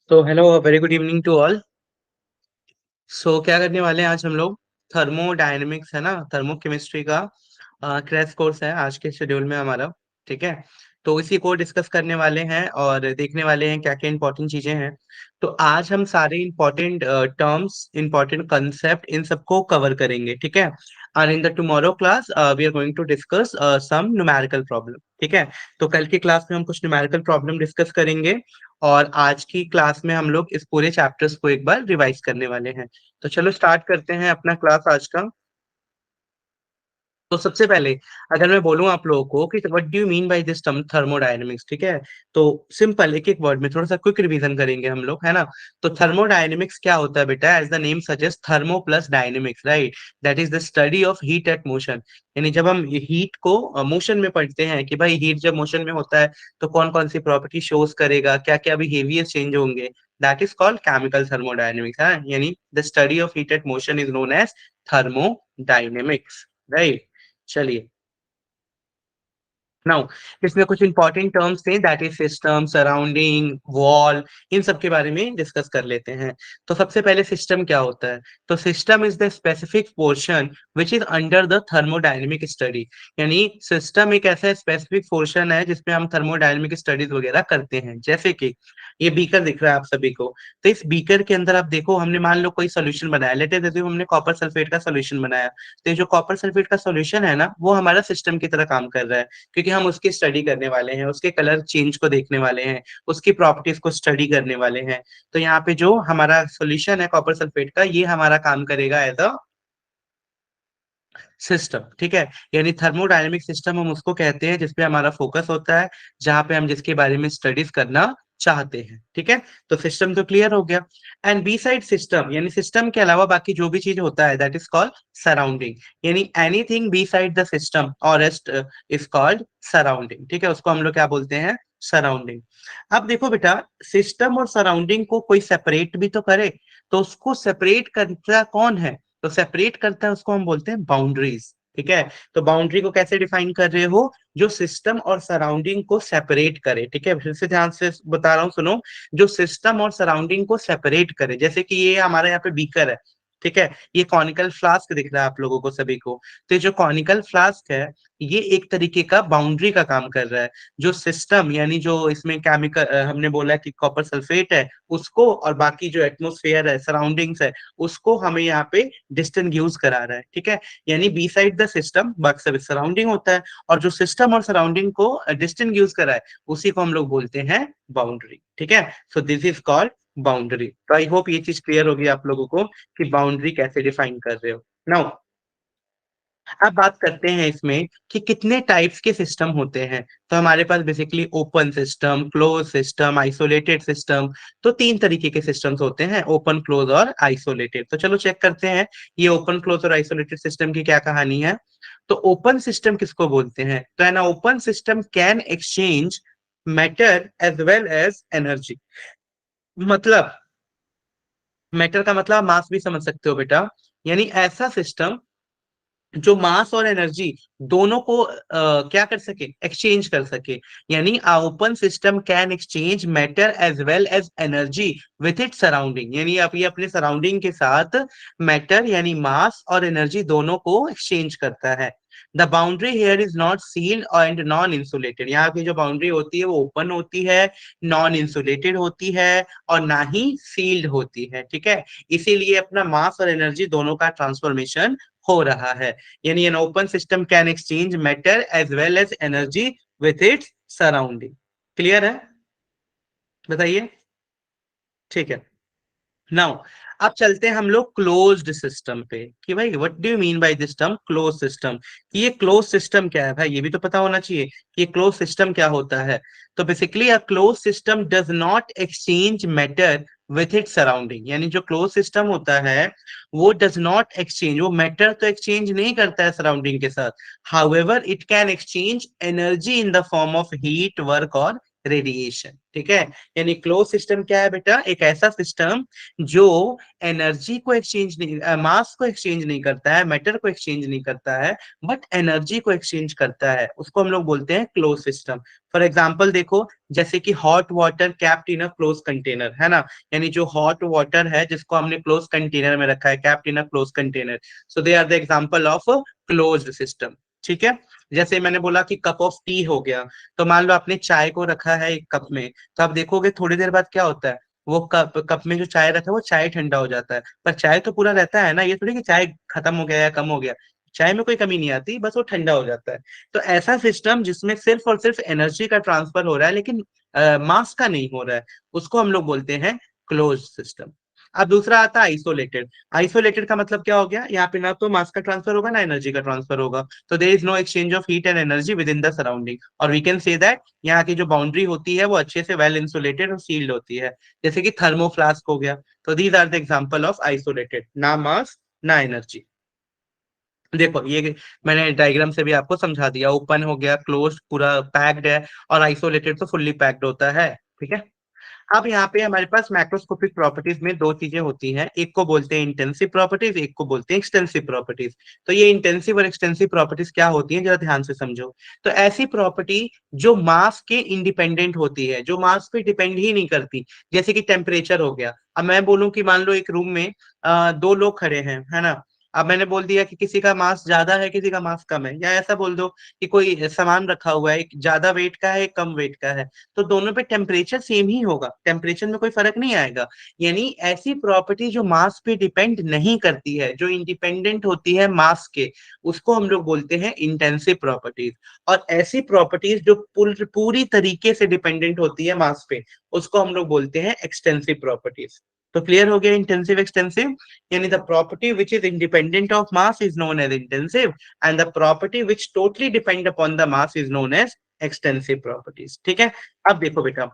तो hello, very good evening to all. क्या करने वाले हैं आज हम लोग? थर्मोडायनेमिक्स है ना, थर्मो केमिस्ट्री का क्रैश कोर्स है आज के शेड्यूल में हमारा। ठीक है, तो इसी को डिस्कस करने वाले हैं और देखने वाले हैं क्या क्या इंपॉर्टेंट चीजें हैं। तो आज हम सारे इंपॉर्टेंट टर्म्स, इंपॉर्टेंट कंसेप्ट, इन सबको कवर करेंगे। ठीक है, और in the tomorrow class we are going to discuss some numerical problem. ठीक है, तो कल की क्लास में हम कुछ न्यूमेरिकल प्रॉब्लम डिस्कस करेंगे और आज की क्लास में हम लोग इस पूरे चैप्टर्स को एक बार रिवाइज करने वाले हैं। तो चलो स्टार्ट करते हैं अपना क्लास आज का। तो सबसे पहले अगर मैं बोलूं आप लोगों को कि what do you mean by this term thermodynamics, ठीक है, तो सिंपल एक एक वर्ड में थोड़ा सा क्विक रिवीजन करेंगे हम लोग, है ना। तो थर्मोडायनेमिक्स क्या होता है बेटा? As the name suggest, thermo plus dynamics, right. That is the study of heat at motion. यानी जब हम हीट को मोशन में पढ़ते हैं कि भाई हीट जब मोशन में होता है तो कौन कौन सी प्रॉपर्टी शोज करेगा, क्या क्या बिहेवियर चेंज होंगे, that is called chemical thermodynamics है। यानी the study of heat at motion is known as thermodynamics, right. चलिए, नाउ इसमें कुछ इंपॉर्टेंट टर्म्स थे, that is system, surrounding, wall, इन सब के बारे में डिस्कस कर लेते हैं। तो सबसे पहले सिस्टम क्या होता है? तो system is the specific portion which is under the thermodynamic study. यानी सिस्टम एक ऐसा स्पेसिफिक पोर्शन है जिसमें हम थर्मोडायनेमिक स्टडीज वगैरह करते हैं। जैसे कि ये बीकर दिख रहा है आप सभी को, तो इस बीकर के अंदर आप देखो, हमने मान लो कोई सोल्यूशन बनाया, लेते देते हमने कॉपर सल्फेट का सोल्यूशन बनाया। तो ये जो कॉपर सल्फेट का सोल्यूशन है ना, वो हमारा सिस्टम की तरह काम कर रहा है, क्योंकि हम उसकी स्टडी करने वाले हैं, उसके कलर चेंज को देखने वाले हैं, उसकी प्रॉपर्टीज को स्टडी करने वाले हैं। तो यहाँ पे जो हमारा सॉल्यूशन है कॉपर सल्फेट का, ये हमारा काम करेगा एज अ सिस्टम। ठीक है, यानी थर्मोडायनेमिक सिस्टम हम उसको कहते हैं जिसपे हमारा फोकस होता है, जहां पे हम जिसके बारे में स्टडीज करना चाहते हैं। ठीक है, तो सिस्टम तो क्लियर हो गया। एंड बी साइड सिस्टम, यानी सिस्टम के अलावा बाकी जो भी चीज होता है, दैट इज कॉल्ड सराउंडिंग। यानी anything beside the system और रेस्ट इज कॉल्ड सराउंडिंग। ठीक है, उसको हम लोग क्या बोलते हैं? सराउंडिंग। अब देखो बेटा, सिस्टम और सराउंडिंग को कोई सेपरेट भी तो करे, तो उसको सेपरेट करता कौन है? तो सेपरेट करता है उसको हम बोलते हैं बाउंड्रीज। ठीक है, तो बाउंड्री को कैसे डिफाइन कर रहे हो? जो सिस्टम और सराउंडिंग को सेपरेट करे। ठीक है, फिर से ध्यान से बता रहा हूँ, सुनो। जो सिस्टम और सराउंडिंग को सेपरेट करे, जैसे कि ये हमारे यहाँ पे बीकर है। ठीक है, ये कॉनिकल फ्लास्क दिख रहा है आप लोगों को सभी को। तो ये जो कॉनिकल फ्लास्क है, ये एक तरीके का बाउंड्री का काम कर रहा है। जो सिस्टम, यानी जो इसमें केमिकल हमने बोला कि कॉपर सल्फेट है, उसको, और बाकी जो एटमोस्फेयर है, सराउंडिंग्स है, उसको हमें यहाँ पे डिस्टिंग्यूज करा रहा है। ठीक है, यानी बी साइड द सिस्टम बाकी सब सराउंडिंग होता है, और जो सिस्टम और सराउंडिंग को डिस्टिंग्यूज करा है, उसी को हम लोग बोलते हैं बाउंड्री। ठीक है, so this is called boundary. तो आई होप ये चीज क्लियर होगी आप लोगों को कि बाउंड्री कैसे डिफाइन कर रहे हो। नाउ अब बात करते हैं इसमें कि कितने टाइप्स के सिस्टम होते हैं। तो हमारे पास basically open system, close system, isolated system. तो तीन तरीके के सिस्टम्स होते हैं, ओपन, क्लोज और आइसोलेटेड। तो चलो चेक करते हैं ये ओपन, क्लोज और आइसोलेटेड सिस्टम की क्या कहानी है। तो ओपन सिस्टम किसको बोलते हैं? तो an open system can exchange matter as well as energy. मतलब मैटर का मतलब मास भी समझ सकते हो बेटा। यानी ऐसा सिस्टम जो मास और एनर्जी दोनों को क्या कर सके? एक्सचेंज कर सके। यानी open system can exchange matter as well as energy with it surrounding. यानी आप ये अपने सराउंडिंग के साथ मैटर यानी मास और एनर्जी दोनों को एक्सचेंज करता है। The boundary here is not sealed and non insulated. यहाँ की जो बाउंड्री होती है वो ओपन होती है, नॉन इंसुलेटेड होती है, और ना ही सील्ड होती है। ठीक है, इसीलिए अपना मास और एनर्जी दोनों का ट्रांसफॉर्मेशन हो रहा है। यानी an open system can exchange matter as well as energy with its surrounding. Clear है? बताइए। ठीक है, नाउ अब चलते हैं हम लोग क्लोज्ड सिस्टम पे कि भाई what do you mean by this term close system. कि ये क्लोज सिस्टम क्या है भाई, ये भी तो पता होना चाहिए कि ये क्लोज सिस्टम क्या होता है। तो basically a close system does not exchange matter with it surrounding. यानी जो क्लोज सिस्टम होता है वो डज नॉट एक्सचेंज, वो मैटर तो एक्सचेंज नहीं करता है सराउंडिंग के साथ। However it can exchange energy in the form of heat, work और रेडिएशन। ठीक है, यानी क्लोज सिस्टम क्या है बेटा, एक ऐसा सिस्टम जो एनर्जी को एक्सचेंज नहीं, मास को एक्सचेंज नहीं करता है, मैटर को एक्सचेंज नहीं करता है, बट एनर्जी को एक्सचेंज करता है, उसको हम लोग बोलते हैं क्लोज सिस्टम। फॉर एग्जाम्पल देखो, जैसे कि hot water capped in a close container, है ना, यानी जो हॉट वाटर है जिसको हमने क्लोज कंटेनर में रखा है, capped in a close container, so they are the example of closed system. ठीक है, जैसे मैंने बोला कि कप ऑफ टी हो गया, तो मान लो आपने चाय को रखा है एक कप में, तो आप देखोगे थोड़ी देर बाद क्या होता है, वो कप कप में जो चाय रहता है वो चाय ठंडा हो जाता है, पर चाय तो पूरा रहता है ना, ये थोड़ी कि चाय खत्म हो गया या कम हो गया, चाय में कोई कमी नहीं आती, बस वो ठंडा हो जाता है। तो ऐसा सिस्टम जिसमें सिर्फ और सिर्फ एनर्जी का ट्रांसफर हो रहा है, लेकिन मास का नहीं हो रहा है, उसको हम लोग बोलते हैं क्लोज सिस्टम। अब दूसरा आता है आइसोलेटेड। आइसोलेटेड का मतलब क्या हो गया, यहाँ पे ना तो मास का ट्रांसफर होगा ना एनर्जी का ट्रांसफर होगा, तो there is no exchange of heat and energy with in the surrounding, और वी कैन से दैट यहाँ की जो बाउंड्री होती है वो अच्छे से वेल इंसुलेटेड और सील्ड होती है, जैसे कि थर्मोफ्लास्क हो गया। तो these are the example of isolated, ना मास ना एनर्जी। देखो ये मैंने डायग्राम से भी आपको समझा दिया, ओपन हो गया, क्लोज पूरा पैक्ड है, और आइसोलेटेड तो फुल्ली पैक्ड होता है। ठीक है, अब यहाँ पे हमारे पास मैक्रोस्कोपिक प्रॉपर्टीज में दो चीजें होती हैं, एक को बोलते हैं इंटेंसिव प्रॉपर्टीज, एक को बोलते हैं एक्सटेंसिव प्रॉपर्टीज। तो ये इंटेंसिव और एक्सटेंसिव प्रॉपर्टीज क्या होती हैं, जरा ध्यान से समझो। तो ऐसी प्रॉपर्टी जो मास के इंडिपेंडेंट होती है, जो मास पे डिपेंड ही नहीं करती, जैसे कि टेम्परेचर हो गया। अब मैं बोलूं कि मान लो एक रूम में दो लोग खड़े हैं, है ना, अब मैंने बोल दिया कि किसी का मास ज्यादा है किसी का मास कम है, या ऐसा बोल दो कि कोई सामान रखा हुआ है, एक ज्यादा वेट का है एक कम वेट का है, तो दोनों पे टेम्परेचर सेम ही होगा, टेम्परेचर में कोई फर्क नहीं आएगा। यानी ऐसी प्रॉपर्टी जो मास पे डिपेंड नहीं करती है, जो इंडिपेंडेंट होती है मास के, उसको हम लोग बोलते हैं इंटेंसिव प्रॉपर्टीज। और ऐसी प्रॉपर्टीज जो पूरी तरीके से डिपेंडेंट होती है मास पे, उसको हम लोग बोलते हैं एक्सटेंसिव प्रॉपर्टीज। तो क्लियर हो गया इंटेंसिव एक्सटेंसिव, यानी the property which is independent of mass is known as intensive, and the property which totally depend upon the mass is known as extensive properties. ठीक है, अब देखो बेटा,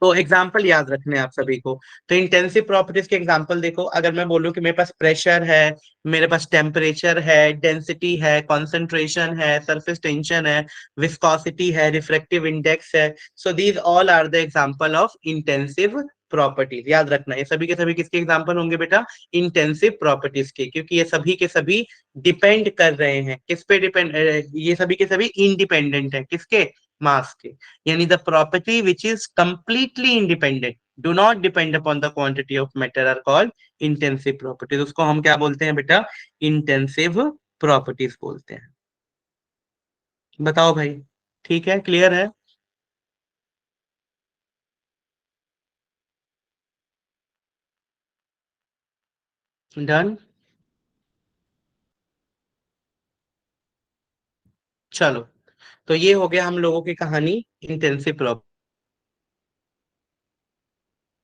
तो एग्जाम्पल याद रखने हैं आप सभी को। तो इंटेंसिव प्रॉपर्टीज के एग्जाम्पल देखो, अगर मैं बोलूं कि मेरे पास प्रेशर है, मेरे पास टेम्परेचर है, डेंसिटी है, कॉन्सेंट्रेशन है, सरफेस टेंशन है, विस्कोसिटी है, रिफ्रैक्टिव इंडेक्स है, so these all are the example of intensive properties. याद रखना ये सभी के सभी किसके एग्जाम्पल होंगे बेटा, इंटेंसिव प्रॉपर्टीज के, क्योंकि ये सभी के सभी डिपेंड कर रहे हैं किस पे, डिपेंड, ये सभी के सभी इंडिपेंडेंट है किसके, मास के। यानी the property which is completely independent, do not depend upon the quantity of matter, are called intensive properties. उसको हम क्या बोलते हैं बेटा, इंटेंसिव प्रॉपर्टीज बोलते हैं। बताओ भाई, ठीक है, क्लियर है? डन। चलो, तो ये हो गया हम लोगों की कहानी इंटेंसिव प्रॉपर्टी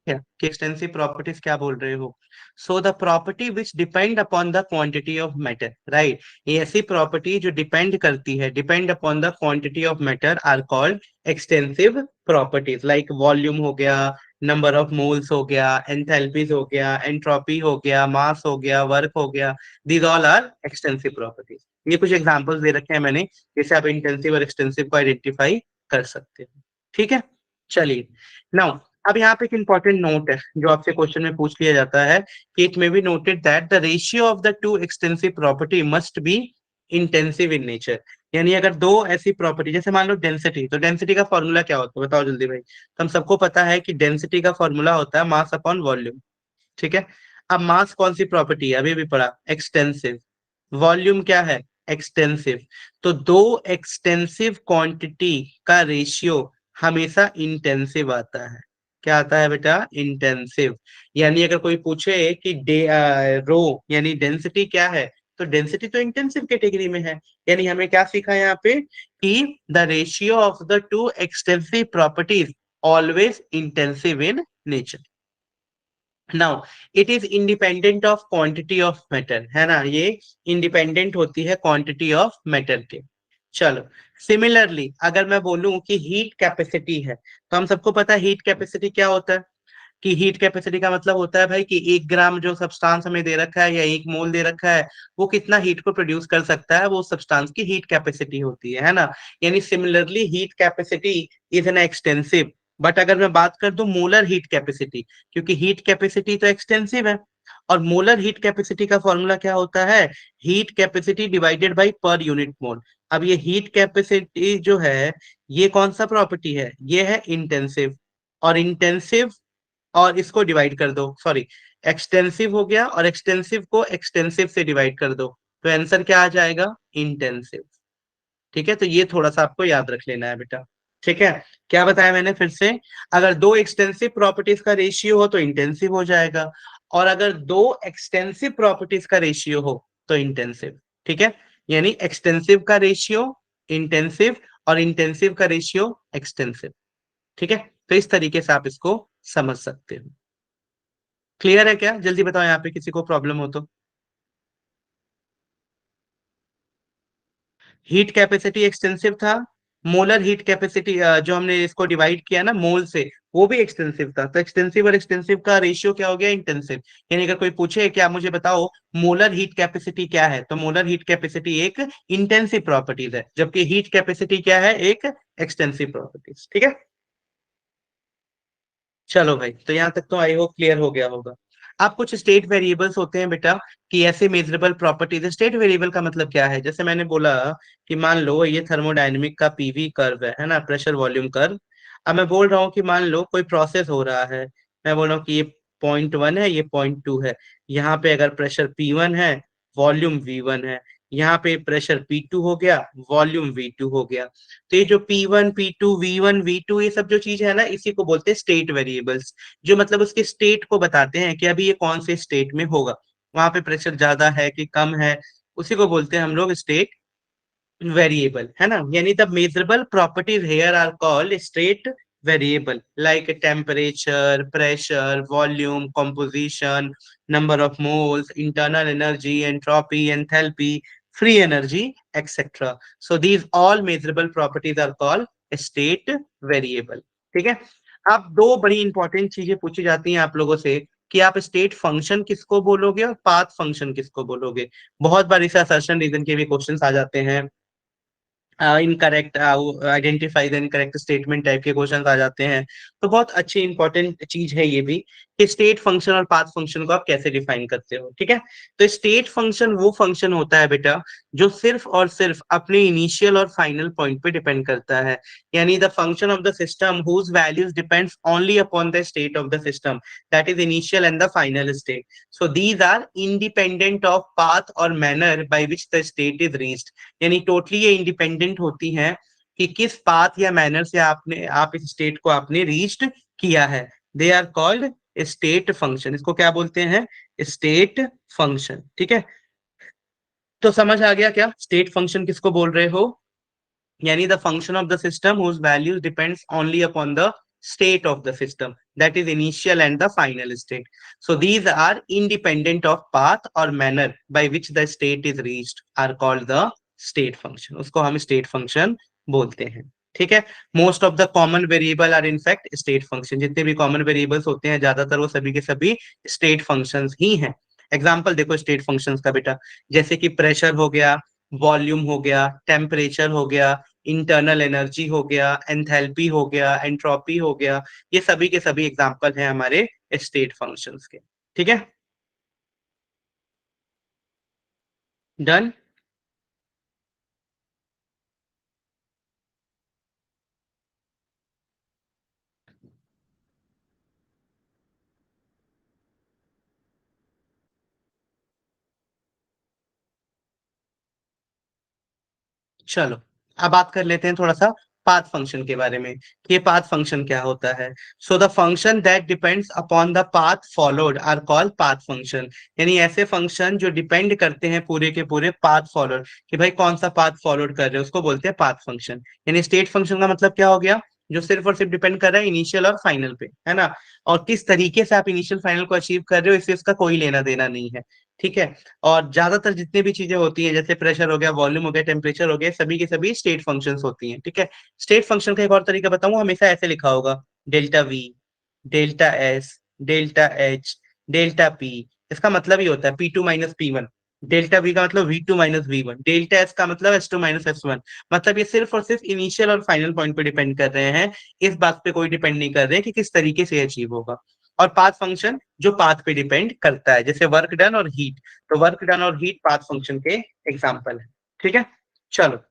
है कि एक्सटेंसिव प्रॉपर्टीज क्या बोल रहे हो। So the property which depend upon the quantity of matter, right, ये ऐसी प्रॉपर्टी जो डिपेंड करती है, depend upon the quantity of matter, are called extensive properties, like volume हो गया, नंबर ऑफ मोल्स हो गया, एंथैल्पीज हो गया, एंट्रोपी हो गया, मास हो गया, वर्क हो गया, these all are extensive properties. ये कुछ एग्जांपल्स दे रखे हैं मैंने, जैसे आप इंटेंसिव और एक्सटेंसिव को आइडेंटिफाई कर सकते हो। ठीक है, चलिए, नाउ अब यहाँ पे एक इंपॉर्टेंट नोट है जो आपसे क्वेश्चन में पूछ लिया जाता है कि it may be noted that the ratio of the two extensive property must be intensive in nature. यानी अगर दो ऐसी प्रॉपर्टी, जैसे मान लो डेंसिटी, तो डेंसिटी का फॉर्मूला क्या होता है बताओ जल्दी भाई। तो हम सबको पता है कि डेंसिटी का फॉर्मूला होता है मास अपॉन वॉल्यूम। ठीक है, अब मास कौन सी प्रॉपर्टी है, अभी भी पढ़ा, एक्सटेंसिव। वॉल्यूम क्या है, एक्सटेंसिव। तो दो एक्सटेंसिव क्वांटिटी का रेशियो हमेशा इंटेंसिव आता है। क्या आता है बेटा, इंटेंसिव। यानी अगर कोई पूछे कि रो यानी डेंसिटी क्या है, तो डेंसिटी तो इंटेंसिव कैटेगरी में है। यानी हमें क्या सीखा है यहाँ पे कि the ratio of the two extensive properties always intensive in nature. Now it is independent of quantity of matter, है ना, ये इंडिपेंडेंट होती है क्वांटिटी ऑफ मैटर के। चलो, सिमिलरली अगर मैं बोलूं कि हीट कैपेसिटी है, तो हम सबको पता है हीट कैपेसिटी क्या होता है। कि हीट कैपेसिटी का मतलब होता है भाई कि 1 ग्राम जो सब्सटेंस हमें दे रखा है या 1 मोल दे रखा है, वो कितना हीट को प्रोड्यूस कर सकता है, वो सब्सटेंस की हीट कैपेसिटी होती है ना। यानी similarly heat capacity is an extensive. But अगर मैं बात कर दूं मोलर हीट कैपेसिटी, क्योंकि हीट कैपेसिटी तो एक्सटेंसिव है, और मोलर हीट कैपेसिटी का फॉर्मूला क्या होता है, heat capacity divided by per unit mole. अब ये हीट कैपेसिटी जो है, ये कौन सा प्रॉपर्टी है, ये है इंटेंसिव। और इंटेंसिव, और इसको डिवाइड कर दो, सॉरी, एक्सटेंसिव हो गया और एक्सटेंसिव को एक्सटेंसिव से डिवाइड कर दो, तो आंसर क्या आ जाएगा, इंटेंसिव। ठीक है, तो ये थोड़ा सा आपको याद रख लेना है बेटा। ठीक है, क्या बताया मैंने फिर से, अगर दो एक्सटेंसिव प्रॉपर्टीज का रेशियो हो तो इंटेंसिव हो जाएगा, और अगर दो एक्सटेंसिव प्रॉपर्टीज का रेशियो हो तो इंटेंसिव। ठीक है, यानी एक्सटेंसिव का रेशियो इंटेंसिव, और इंटेंसिव का रेशियो एक्सटेंसिव। ठीक है, तो इस तरीके से आप इसको समझ सकते हो। क्लियर है क्या, जल्दी बताओ यहाँ पे किसी को प्रॉब्लम हो तो। हीट कैपेसिटी एक्सटेंसिव था, मोलर हीट कैपेसिटी जो हमने इसको डिवाइड किया ना मोल से, वो भी एक्सटेंसिव था, तो एक्सटेंसिव और एक्सटेंसिव का रेशियो क्या हो गया, इंटेंसिव। यानी अगर कोई पूछे कि आप मुझे बताओ मोलर हीट कैपेसिटी क्या है, तो मोलर हीट कैपेसिटी एक इंटेंसिव प्रॉपर्टीज है, जबकि हीट कैपेसिटी क्या है, एक एक्सटेंसिव प्रॉपर्टीज। ठीक है, चलो भाई, तो यहाँ तक तो आई होप क्लियर हो गया होगा। आप कुछ स्टेट वेरिएबल्स होते हैं बेटा, कि ऐसे मेजरेबल प्रॉपर्टीज। स्टेट वेरिएबल का मतलब क्या है, जैसे मैंने बोला कि मान लो ये थर्मोडायनेमिक का पीवी कर्व है ना, प्रेशर वॉल्यूम कर्व। अब मैं बोल रहा हूँ कि मान लो कोई प्रोसेस हो रहा है, मैं बोल रहा हूँ कि ये पॉइंट 1 है, ये पॉइंट 2 है। यहाँ पे अगर प्रेशर P1 है, वॉल्यूम V1 है। यहाँ पे प्रेशर P2 हो गया, वॉल्यूम V2 हो गया। तो ये जो P1 P2 V1 V2 ये सब जो चीज है ना, इसी को बोलते हैं स्टेट वेरिएबल्स, जो मतलब उसके स्टेट को बताते हैं कि अभी ये कौन से स्टेट में होगा, वहां पे प्रेशर ज्यादा है कि कम है, उसी को बोलते हैं हम लोग स्टेट वेरिएबल, है ना। यानी the measurable properties here are called state variable, like temperature, pressure, volume, composition, number of moles, internal energy, entropy, enthalpy, free energy, etc. So these all measurable properties are called state variable. ठीक है, अब दो बड़ी important चीजें पूछी जाती हैं आप लोगों से, कि आप स्टेट फंक्शन किसको बोलोगे और पाथ फंक्शन किसको बोलोगे। बहुत बार इसे असर्शन रीजन के भी क्वेश्चंस आ जाते हैं, incorrect identify the incorrect statement type के क्वेश्चंस आ जाते हैं। तो बहुत अच्छी इंपॉर्टेंट चीज है ये भी, कि स्टेट फंक्शन और पाथ फंक्शन को आप कैसे डिफाइन करते हो। ठीक है, तो स्टेट फंक्शन वो फंक्शन होता है बेटा, जो सिर्फ और सिर्फ अपने इनिशियल और फाइनल पॉइंट पे डिपेंड करता है। यानी the function of the system whose values depends only upon the state of the system, that is initial and the final state. So these are independent of path और manner by which the state is reached. यानी totally ये independent होती हैं कि किस path या manner से आपने आप इस स्टेट को आपने रीच्ड किया है। They are called state function, इसको क्या बोलते हैं, स्टेट फंक्शन। ठीक है, तो समझ आ गया क्या स्टेट फंक्शन किसको बोल रहे हो, यानी the function of the system whose values depends only upon the state of the system, that is initial and the final state. So these are independent of path or manner by which the state is reached are called the state function, उसको हम state function बोलते हैं। ठीक है, most of the common variable are in fact state function, जितने भी common variables होते हैं ज्यादातर वो सभी के सभी स्टेट फंक्शंस ही हैं। एग्जाम्पल देखो स्टेट फंक्शंस का बेटा, जैसे कि प्रेशर हो गया, वॉल्यूम हो गया, टेम्परेचर हो गया, इंटरनल एनर्जी हो गया, एंथैल्पी हो गया, एंट्रोपी हो गया, ये सभी के सभी एग्जाम्पल हैं हमारे स्टेट फंक्शंस के। ठीक है, डन। चलो, अब बात कर लेते हैं थोड़ा सा पाथ फंक्शन के बारे में, कि ये पाथ फंक्शन क्या होता है। So the function that depends upon the path followed are called path function. यानी ऐसे फंक्शन जो डिपेंड करते हैं पूरे के पूरे पाथ फॉलोड, कि भाई कौन सा पाथ फॉलोड कर रहे हैं, उसको बोलते हैं पाथ फंक्शन। यानी स्टेट फंक्शन का मतलब क्या हो गया, जो सिर्फ और सिर्फ डिपेंड कर रहा है इनिशियल और फाइनल पे, है ना। और किस तरीके से आप इनिशियल फाइनल को अचीव कर रहे हो, इससे इसका कोई लेना देना नहीं है। ठीक है, और ज्यादातर जितनी भी चीजें होती है, जैसे प्रेशर हो गया, वॉल्यूम हो गया, टेम्परेचर हो गया, सभी की सभी स्टेट फंक्शंस होती हैं। ठीक है, स्टेट फंक्शन का एक और तरीका बताऊं, हमेशा ऐसे लिखा होगा, delta we, delta S, delta H, delta P. इसका मतलब ही होता है P2 - P1। डेल्टा वी का मतलब V2 - V1। डेल्टा एस का मतलब S2 - S1। मतलब ये सिर्फ और सिर्फ इनिशियल और फाइनल पॉइंट पे डिपेंड कर रहे हैं, इस बात पे कोई डिपेंड नहीं कर रहे कि किस तरीके से अचीव होगा। और पाथ फंक्शन जो पाथ पे डिपेंड करता है, जैसे वर्क डन और हीट, तो वर्क डन और हीट पाथ फंक्शन के एग्जाम्पल है। ठीक है, चलो।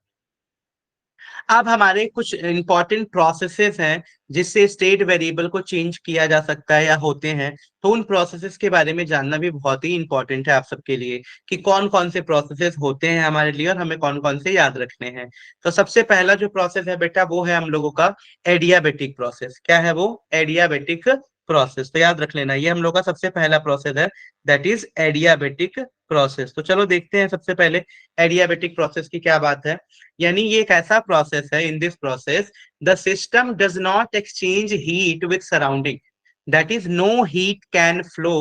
अब हमारे कुछ इंपॉर्टेंट प्रोसेसेस हैं जिससे स्टेट वेरिएबल को चेंज किया जा सकता है या होते हैं। तो उन प्रोसेसेस के बारे में जानना भी बहुत ही इंपॉर्टेंट है आप सबके लिए, कि कौन कौन से प्रोसेसेस होते हैं हमारे लिए और हमें कौन कौन से याद रखने हैं। तो सबसे पहला जो प्रोसेस है बेटा, वो है हम लोगों का एडियाबेटिक प्रोसेस। क्या है वो? Adiabatic process. तो याद रख लेना, ये हम लोग का सबसे पहला प्रोसेस है, दैट इज एडियाबेटिक प्रोसेस। तो चलो देखते हैं सबसे पहले एडियाबेटिक प्रोसेस की क्या बात है। यानी ये एक ऐसा प्रोसेस है, in this process the system does not exchange heat with surrounding, that is no heat can flow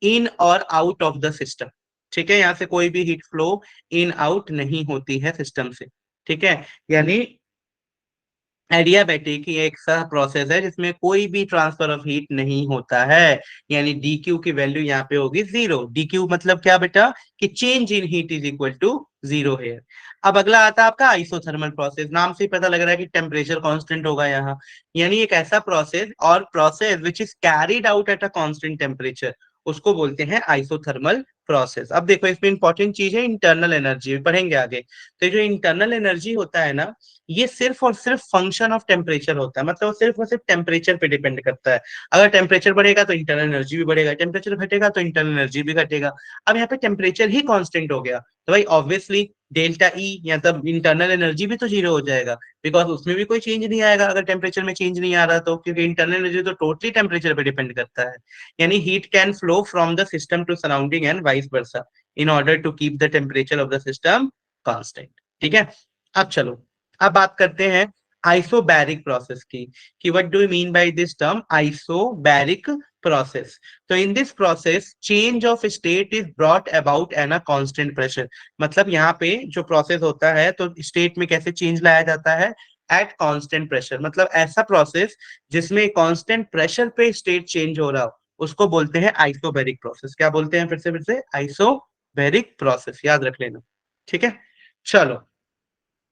in और आउट ऑफ द सिस्टम। ठीक है, यहाँ से कोई भी हीट फ्लो इन आउट नहीं होती है सिस्टम से। ठीक है, यानी एडियाबैटिक ये एक सा प्रोसेस है जिसमें कोई भी ट्रांसफर ऑफ हीट नहीं होता है। यानी डी क्यू की वैल्यू यहाँ पे होगी जीरो। डी क्यू मतलब क्या बेटा? कि change in heat is equal to zero है। अब अगला आता है आपका आइसोथर्मल प्रोसेस। नाम से ही पता लग रहा है कि टेम्परेचर कांस्टेंट होगा यहाँ। यानी एक ऐसा प्रोसेस और process which is carried out at a constant temperature, उसको बोलते हैं आइसोथर्मल प्रोसेस। अब देखो इसमें इंपॉर्टेंट चीज है इंटरनल एनर्जी, पढ़ेंगे आगे। तो जो इंटरनल एनर्जी होता है ना, ये सिर्फ और सिर्फ फंक्शन ऑफ टेम्परेचर होता है। मतलब सिर्फ और सिर्फ टेम्परेचर पे डिपेंड करता है। अगर टेम्परेचर बढ़ेगा तो इंटरनल एनर्जी भी बढ़ेगा, टेम्परेचर घटेगा तो इंटरनल एनर्जी भी घटेगा। अब यहाँ पे टेम्परेचर ही कांस्टेंट हो गया तो भाई ऑब्वियसली डेल्टा ई या तब इंटरनल एनर्जी भी तो जीरो हो जाएगा, बिकॉज उसमें भी कोई चेंज नहीं आएगा अगर टेम्परेचर में चेंज नहीं आ रहा तो, क्योंकि इंटरनल एनर्जी तो टोटली टेम्परेचर पे डिपेंड करता है। यानी heat can flow from the system to surrounding and vice versa in order to keep the temperature of the system constant. ठीक है, अब चलो, अब बात करते हैं आइसोबैरिक प्रोसेस की, कि what do you mean by this term isobaric process. तो in this process change of state is brought about an a constant pressure. मतलब यहाँ पे जो प्रोसेस होता है तो स्टेट में कैसे चेंज लाया जाता है? At constant pressure. मतलब ऐसा प्रोसेस जिसमें कांस्टेंट प्रेशर पे स्टेट चेंज हो रहा हो, उसको बोलते हैं आइसोबैरिक प्रोसेस। क्या बोलते हैं? फिर से आइसोबैरिक प्रोसेस, याद रख लेना। ठीक है, चलो।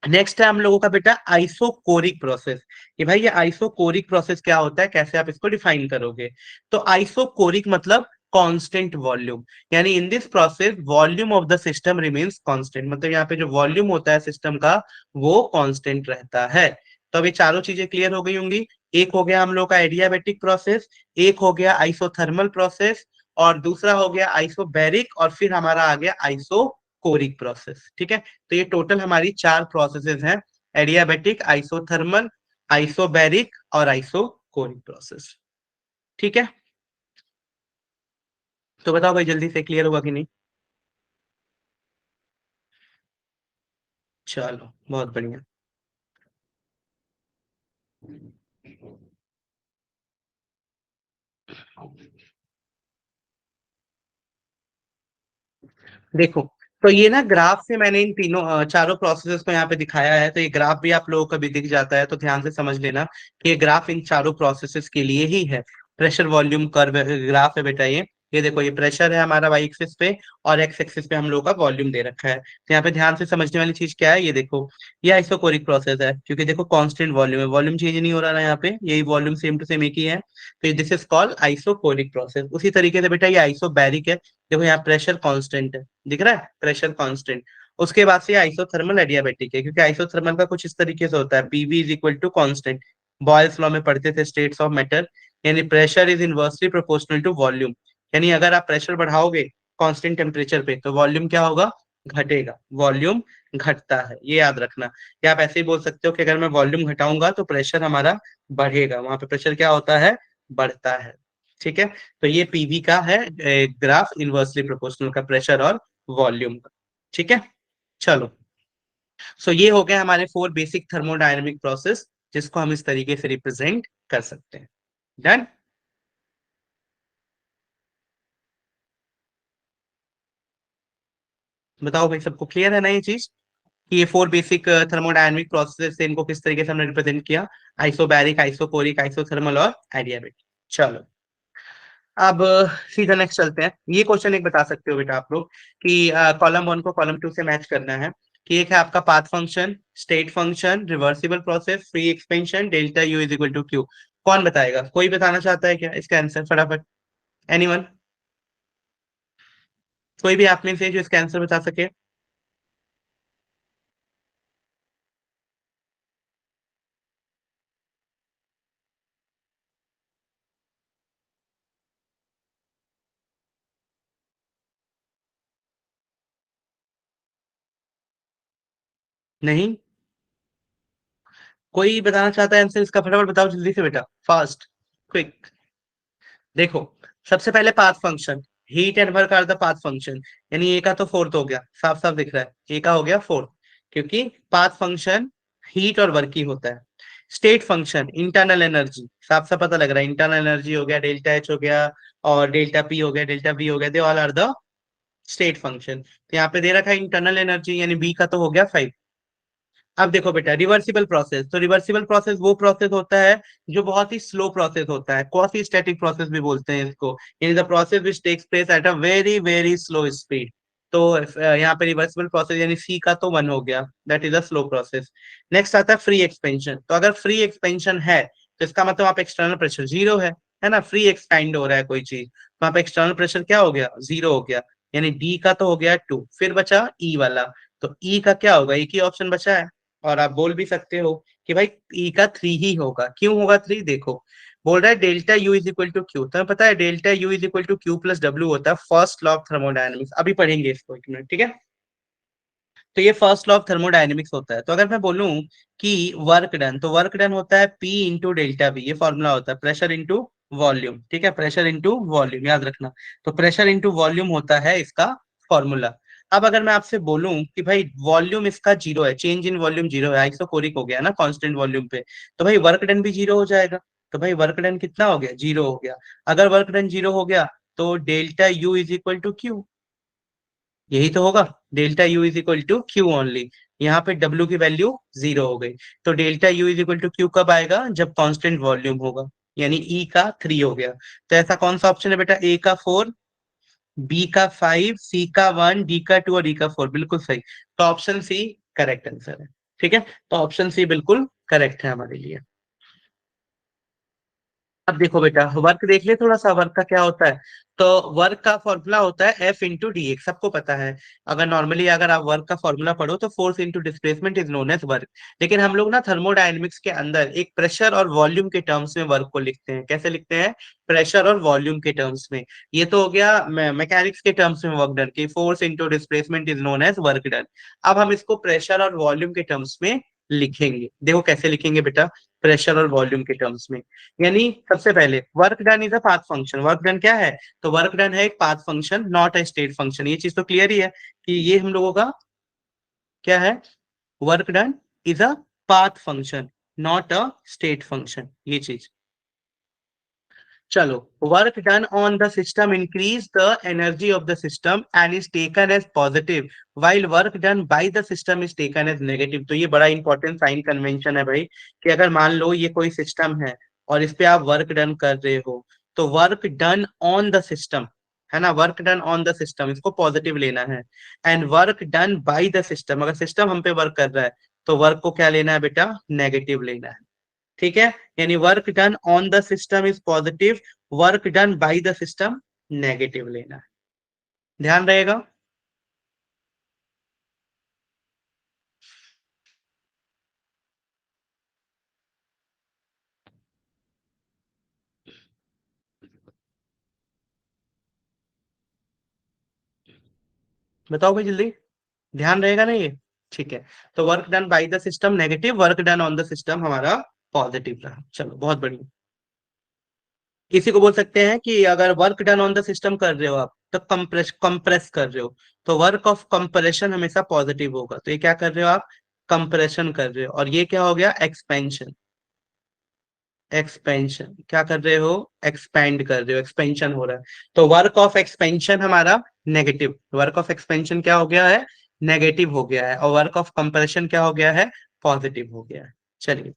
नेक्स्ट है हम लोगों का बेटा आइसोकोरिक प्रोसेस। कि भाई ये आइसोकोरिक प्रोसेस क्या होता है, कैसे आप इसको डिफाइन करोगे? तो आइसोकोरिक मतलब कांस्टेंट वॉल्यूम। यानी इन this process volume of the system remains constant. मतलब यहाँ पे जो वॉल्यूम होता है सिस्टम का वो कांस्टेंट रहता है। तो अभी चारों चीजें क्लियर हो गई होंगी। एक हो गया हम लोग का एडियाबेटिक प्रोसेस, एक हो गया आइसोथर्मल प्रोसेस, और दूसरा हो गया आइसोबैरिक, और फिर हमारा आ गया आइसोकोरिक प्रोसेस। ठीक है, तो ये टोटल हमारी चार प्रोसेसेस हैं, एडियाबेटिक, आइसोथर्मल, आइसोबैरिक और आइसोकोरिक प्रोसेस। ठीक है, तो बताओ भाई जल्दी से क्लियर हुआ कि नहीं? चलो बहुत बढ़िया। देखो, तो ये ना ग्राफ से मैंने इन तीनों चारों प्रोसेसेस को यहाँ पे दिखाया है, तो ये ग्राफ भी आप लोगों को भी दिख जाता है, तो ध्यान से समझ लेना कि ये ग्राफ इन चारों प्रोसेसेस के लिए ही है। प्रेशर वॉल्यूम कर्व ग्राफ है बेटा ये देखो, ये प्रेशर है हमारा वाई एक्सिस पे, और एक्स एक्सिस पे हम लोग का वॉल्यूम दे रखा है। तो यहाँ पे ध्यान से समझने वाली चीज क्या है, ये देखो, ये आइसोकोरिक प्रोसेस है, क्योंकि देखो कांस्टेंट वॉल्यूम है, वॉल्यूम चेंज नहीं हो रहा ना यहाँ पे, यही वॉल्यूम सेम टू सेम एक ही है। तो this is called isochoric process. उसी तरीके से बेटा ये आइसोबैरिक है। देखो यहाँ प्रेशर कांस्टेंट है, दिख रहा है प्रेशर कांस्टेंट। उसके बाद से आइसोथर्मल एडियाबेटिक है, क्योंकि आइसोथर्मल का कुछ इस तरीके से होता है, PV is equal to constant. Boyle's law में पढ़ते थे स्टेट्स ऑफ मैटर, यानी pressure is inversely proportional to volume. यानी अगर आप प्रेशर बढ़ाओगे कांस्टेंट टेम्परेचर पे तो वॉल्यूम क्या होगा? घटेगा, वॉल्यूम घटता है, ये याद रखना। या आप ऐसे ही बोल सकते हो कि अगर मैं वॉल्यूम घटाऊंगा तो प्रेशर हमारा बढ़ेगा, वहां पे प्रेशर क्या होता है? बढ़ता है। ठीक है, तो ये पीवी का है ग्राफ, इनवर्सली प्रोपोर्शनल का प्रेशर और वॉल्यूम का। ठीक है, चलो। सो ये हो गया हमारे फोर बेसिक थर्मोडायनेमिक प्रोसेस, जिसको हम इस तरीके से रिप्रेजेंट कर सकते हैं। डन। बताओ भाई सबको क्लियर है ना ये चीज, कि ये फोर बेसिक थर्मोडायनेमिक प्रोसेस से इनको किस तरीके से हमने रिप्रेजेंट किया? आइसोबैरिक, आइसोकोरिक, आइसोथर्मल और एडियाबेटिक। चलो, अब सीधा नेक्स्ट चलते हैं। ये क्वेश्चन एक बता सकते हो बेटा आप लोग कि कॉलम वन को कॉलम टू से मैच करना है कि एक है आपका path function, state function, reversible process, free expansion, delta U is equal to Q. कौन बताएगा? कोई बताना चाहता है क्या इसका आंसर फटाफट? एनीवन? कोई भी आप में से जो इसका आंसर बता सके? नहीं कोई बताना चाहता है आंसर इसका? फटाफट बताओ जल्दी से बेटा, फास्ट, क्विक। देखो, सबसे पहले path function, heat and work are the path function, यानी ए का तो फोर्थ हो गया, साफ साफ दिख रहा है ए का हो गया फोर्थ, क्योंकि पाथ फंक्शन हीट और वर्क ही होता है। स्टेट फंक्शन इंटरनल एनर्जी, साफ साफ पता लग रहा है, इंटरनल एनर्जी हो गया, डेल्टा एच हो गया और डेल्टा पी हो गया, डेल्टा वी हो गया, they all are the state function. तो यहाँ पे दे रखा है इंटरनल एनर्जी, यानी बी का तो हो गया 5। अब देखो बेटा, रिवर्सिबल प्रोसेस, तो रिवर्सिबल प्रोसेस वो प्रोसेस होता है जो बहुत ही स्लो प्रोसेस होता है, क्वासी स्टैटिक प्रोसेस भी बोलते हैं इसको, यानी the process which takes place at a very very slow speed. तो यहाँ पे रिवर्सिबल प्रोसेस यानी सी का तो वन हो गया, that is a slow process. Next आता है फ्री एक्सपेंशन, तो अगर फ्री एक्सपेंशन है तो इसका मतलब वहाँ पे एक्सटर्नल प्रेशर जीरो है ना, फ्री एक्सपेंड हो रहा है कोई चीज, तो वहाँ पे एक्सटर्नल प्रेशर क्या हो गया? जीरो हो गया, यानी डी का तो हो गया 2, फिर बचा ई वाला, तो ई का क्या होगा? एक ही ऑप्शन बचा है, और आप बोल भी सकते हो कि भाई ई का 3 ही होगा। क्यों होगा 3? देखो, बोल रहा है delta U is equal to Q, तुम्हें पता है delta U is equal to Q plus W होता है फर्स्ट लॉ ऑफ थर्मोडायनेमिक्स, अभी पढ़ेंगे इसको एक मिनट, ठीक है? तो ये फर्स्ट लॉ ऑफ थर्मोडायनेमिक्स होता है। तो अगर मैं बोलूं कि वर्क डन, तो वर्क डन होता है पी इंटू डेल्टा वी, ये फॉर्मूला होता है, प्रेशर इंटू वॉल्यूम, ठीक है, प्रेशर इंटू वॉल्यूम याद रखना। तो प्रेशर इंटू वॉल्यूम होता है इसका फॉर्मूला। अब अगर मैं आपसे बोलूं कि भाई वॉल्यूम इसका जीरो है, चेंज इन वॉल्यूम जीरो है, आइसोकोरिक हो गया ना कांस्टेंट वॉल्यूम पे, तो भाई वर्क डन भी जीरो हो जाएगा। तो भाई वर्क डन कितना हो गया? जीरो हो गया। अगर वर्क डन जीरो हो गया तो delta U is equal to Q, यही तो होगा, delta U is equal to Q only. यहाँ पे डब्ल्यू की वैल्यू जीरो हो गई, तो delta U is equal to Q कब आएगा? जब कांस्टेंट वॉल्यूम होगा, यानी ई का 3 हो गया। तो ऐसा कौन सा ऑप्शन है बेटा? ए का 4, बी का 5, सी का 1, डी का 2 और ई का 4, बिल्कुल सही। तो ऑप्शन सी करेक्ट आंसर है, ठीक है? तो ऑप्शन सी बिल्कुल करेक्ट है हमारे लिए। अब देखो बेटा, वर्क देख ले थोड़ा सा, वर्क का क्या होता है? तो वर्क का फॉर्मूला होता है एफ इंटू डी, एक सबको पता है। अगर नॉर्मली अगर आप वर्क का फॉर्मूला पढ़ो तो force into displacement is known as work. लेकिन हम लोग ना थर्मोडायनेमिक्स के अंदर एक प्रेशर और वॉल्यूम के टर्म्स में वर्क को लिखते हैं। कैसे लिखते हैं? प्रेशर और वॉल्यूम के टर्म्स में। ये तो हो गया मैकेनिक्स के टर्म्स में वर्क डन की, force into displacement is known as work done. अब हम इसको प्रेशर और वॉल्यूम के टर्म्स में लिखेंगे। देखो कैसे लिखेंगे बेटा, प्रेशर और वॉल्यूम के टर्म्स में। यानी सबसे पहले work done is a path function, work done क्या है? तो वर्क डन है एक path function, not a state function. ये चीज तो क्लियर ही है कि ये हम लोगों का क्या है? Work done is a path function, not a state function, ये चीज। चलो, work done on the system increase the energy of the system and is taken as positive, while work done by the system is taken as negative. तो ये बड़ा important sign convention है भाई, कि अगर मान लो ये कोई सिस्टम है और इस पे आप वर्क डन कर रहे हो, तो work done on the system, है ना, work done on the system इसको पॉजिटिव लेना है। And work done by the system, अगर सिस्टम हम पे वर्क कर रहा है तो वर्क को क्या लेना है बेटा? नेगेटिव लेना है, ठीक है? यानी work done on the system is positive, work done by the system negative लेना है, ध्यान रहेगा। बताओ भाई जल्दी, ध्यान रहेगा ना ये? ठीक है, तो work done by the system negative, work done on the system हमारा पॉजिटिव रहा। चलो बहुत बढ़िया। इसी को बोल सकते हैं कि अगर work done on the system कर रहे हो आप तो कंप्रेस कर रहे हो, तो वर्क ऑफ कंप्रेशन हमेशा पॉजिटिव होगा। तो ये क्या कर रहे हो आप? कंप्रेशन कर रहे हो, और ये क्या हो गया? एक्सपेंशन। एक्सपेंशन क्या कर रहे हो? एक्सपेंड कर रहे हो, एक्सपेंशन हो रहा है। तो वर्क ऑफ एक्सपेंशन हमारा नेगेटिव, वर्क ऑफ एक्सपेंशन क्या हो गया है? नेगेटिव हो गया है, और वर्क ऑफ कंप्रेशन क्या हो गया है? पॉजिटिव हो गया है। चलिए,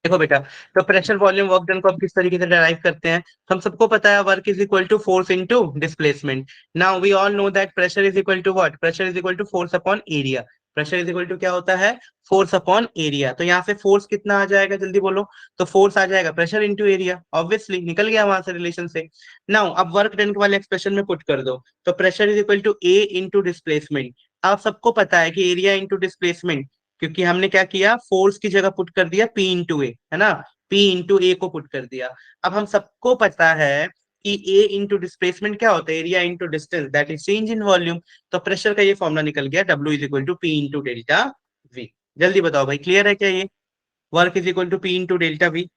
देखो बेटा, तो प्रेशर वॉल्यूम वर्क डन को हम किस तरीके से डिराइव करते हैं? तो हम सबको पता है work is equal to force into displacement. Now we all know that pressure is equal to what? Pressure is equal to force upon area. Pressure is equal to क्या होता है? Force upon area. तो यहाँ से force कितना आ जाएगा, जल्दी बोलो। तो फोर्स आ जाएगा प्रेशर इंटू एरिया, ऑब्वियसली निकल गया वहां से रिलेशन से। नाउ अब वर्क डन वाले एक्सप्रेशन में पुट कर दो। तो pressure is equal to A into displacement. आप सबको पता है कि एरिया इंटू डिस्प्लेसमेंट, क्योंकि हमने क्या किया, फोर्स की जगह पुट कर दिया पी इंटू ए, है ना। पी इंटू ए को पुट कर दिया। अब हम सबको पता है कि ए इंटू डिस्प्लेसमेंट क्या होता है? Area into distance, that is change in volume. तो प्रेशर का ये फॉर्मूला निकल गया, W is equal to P into delta V. जल्दी बताओ भाई, क्लियर है क्या ये? Work is equal to P into delta V.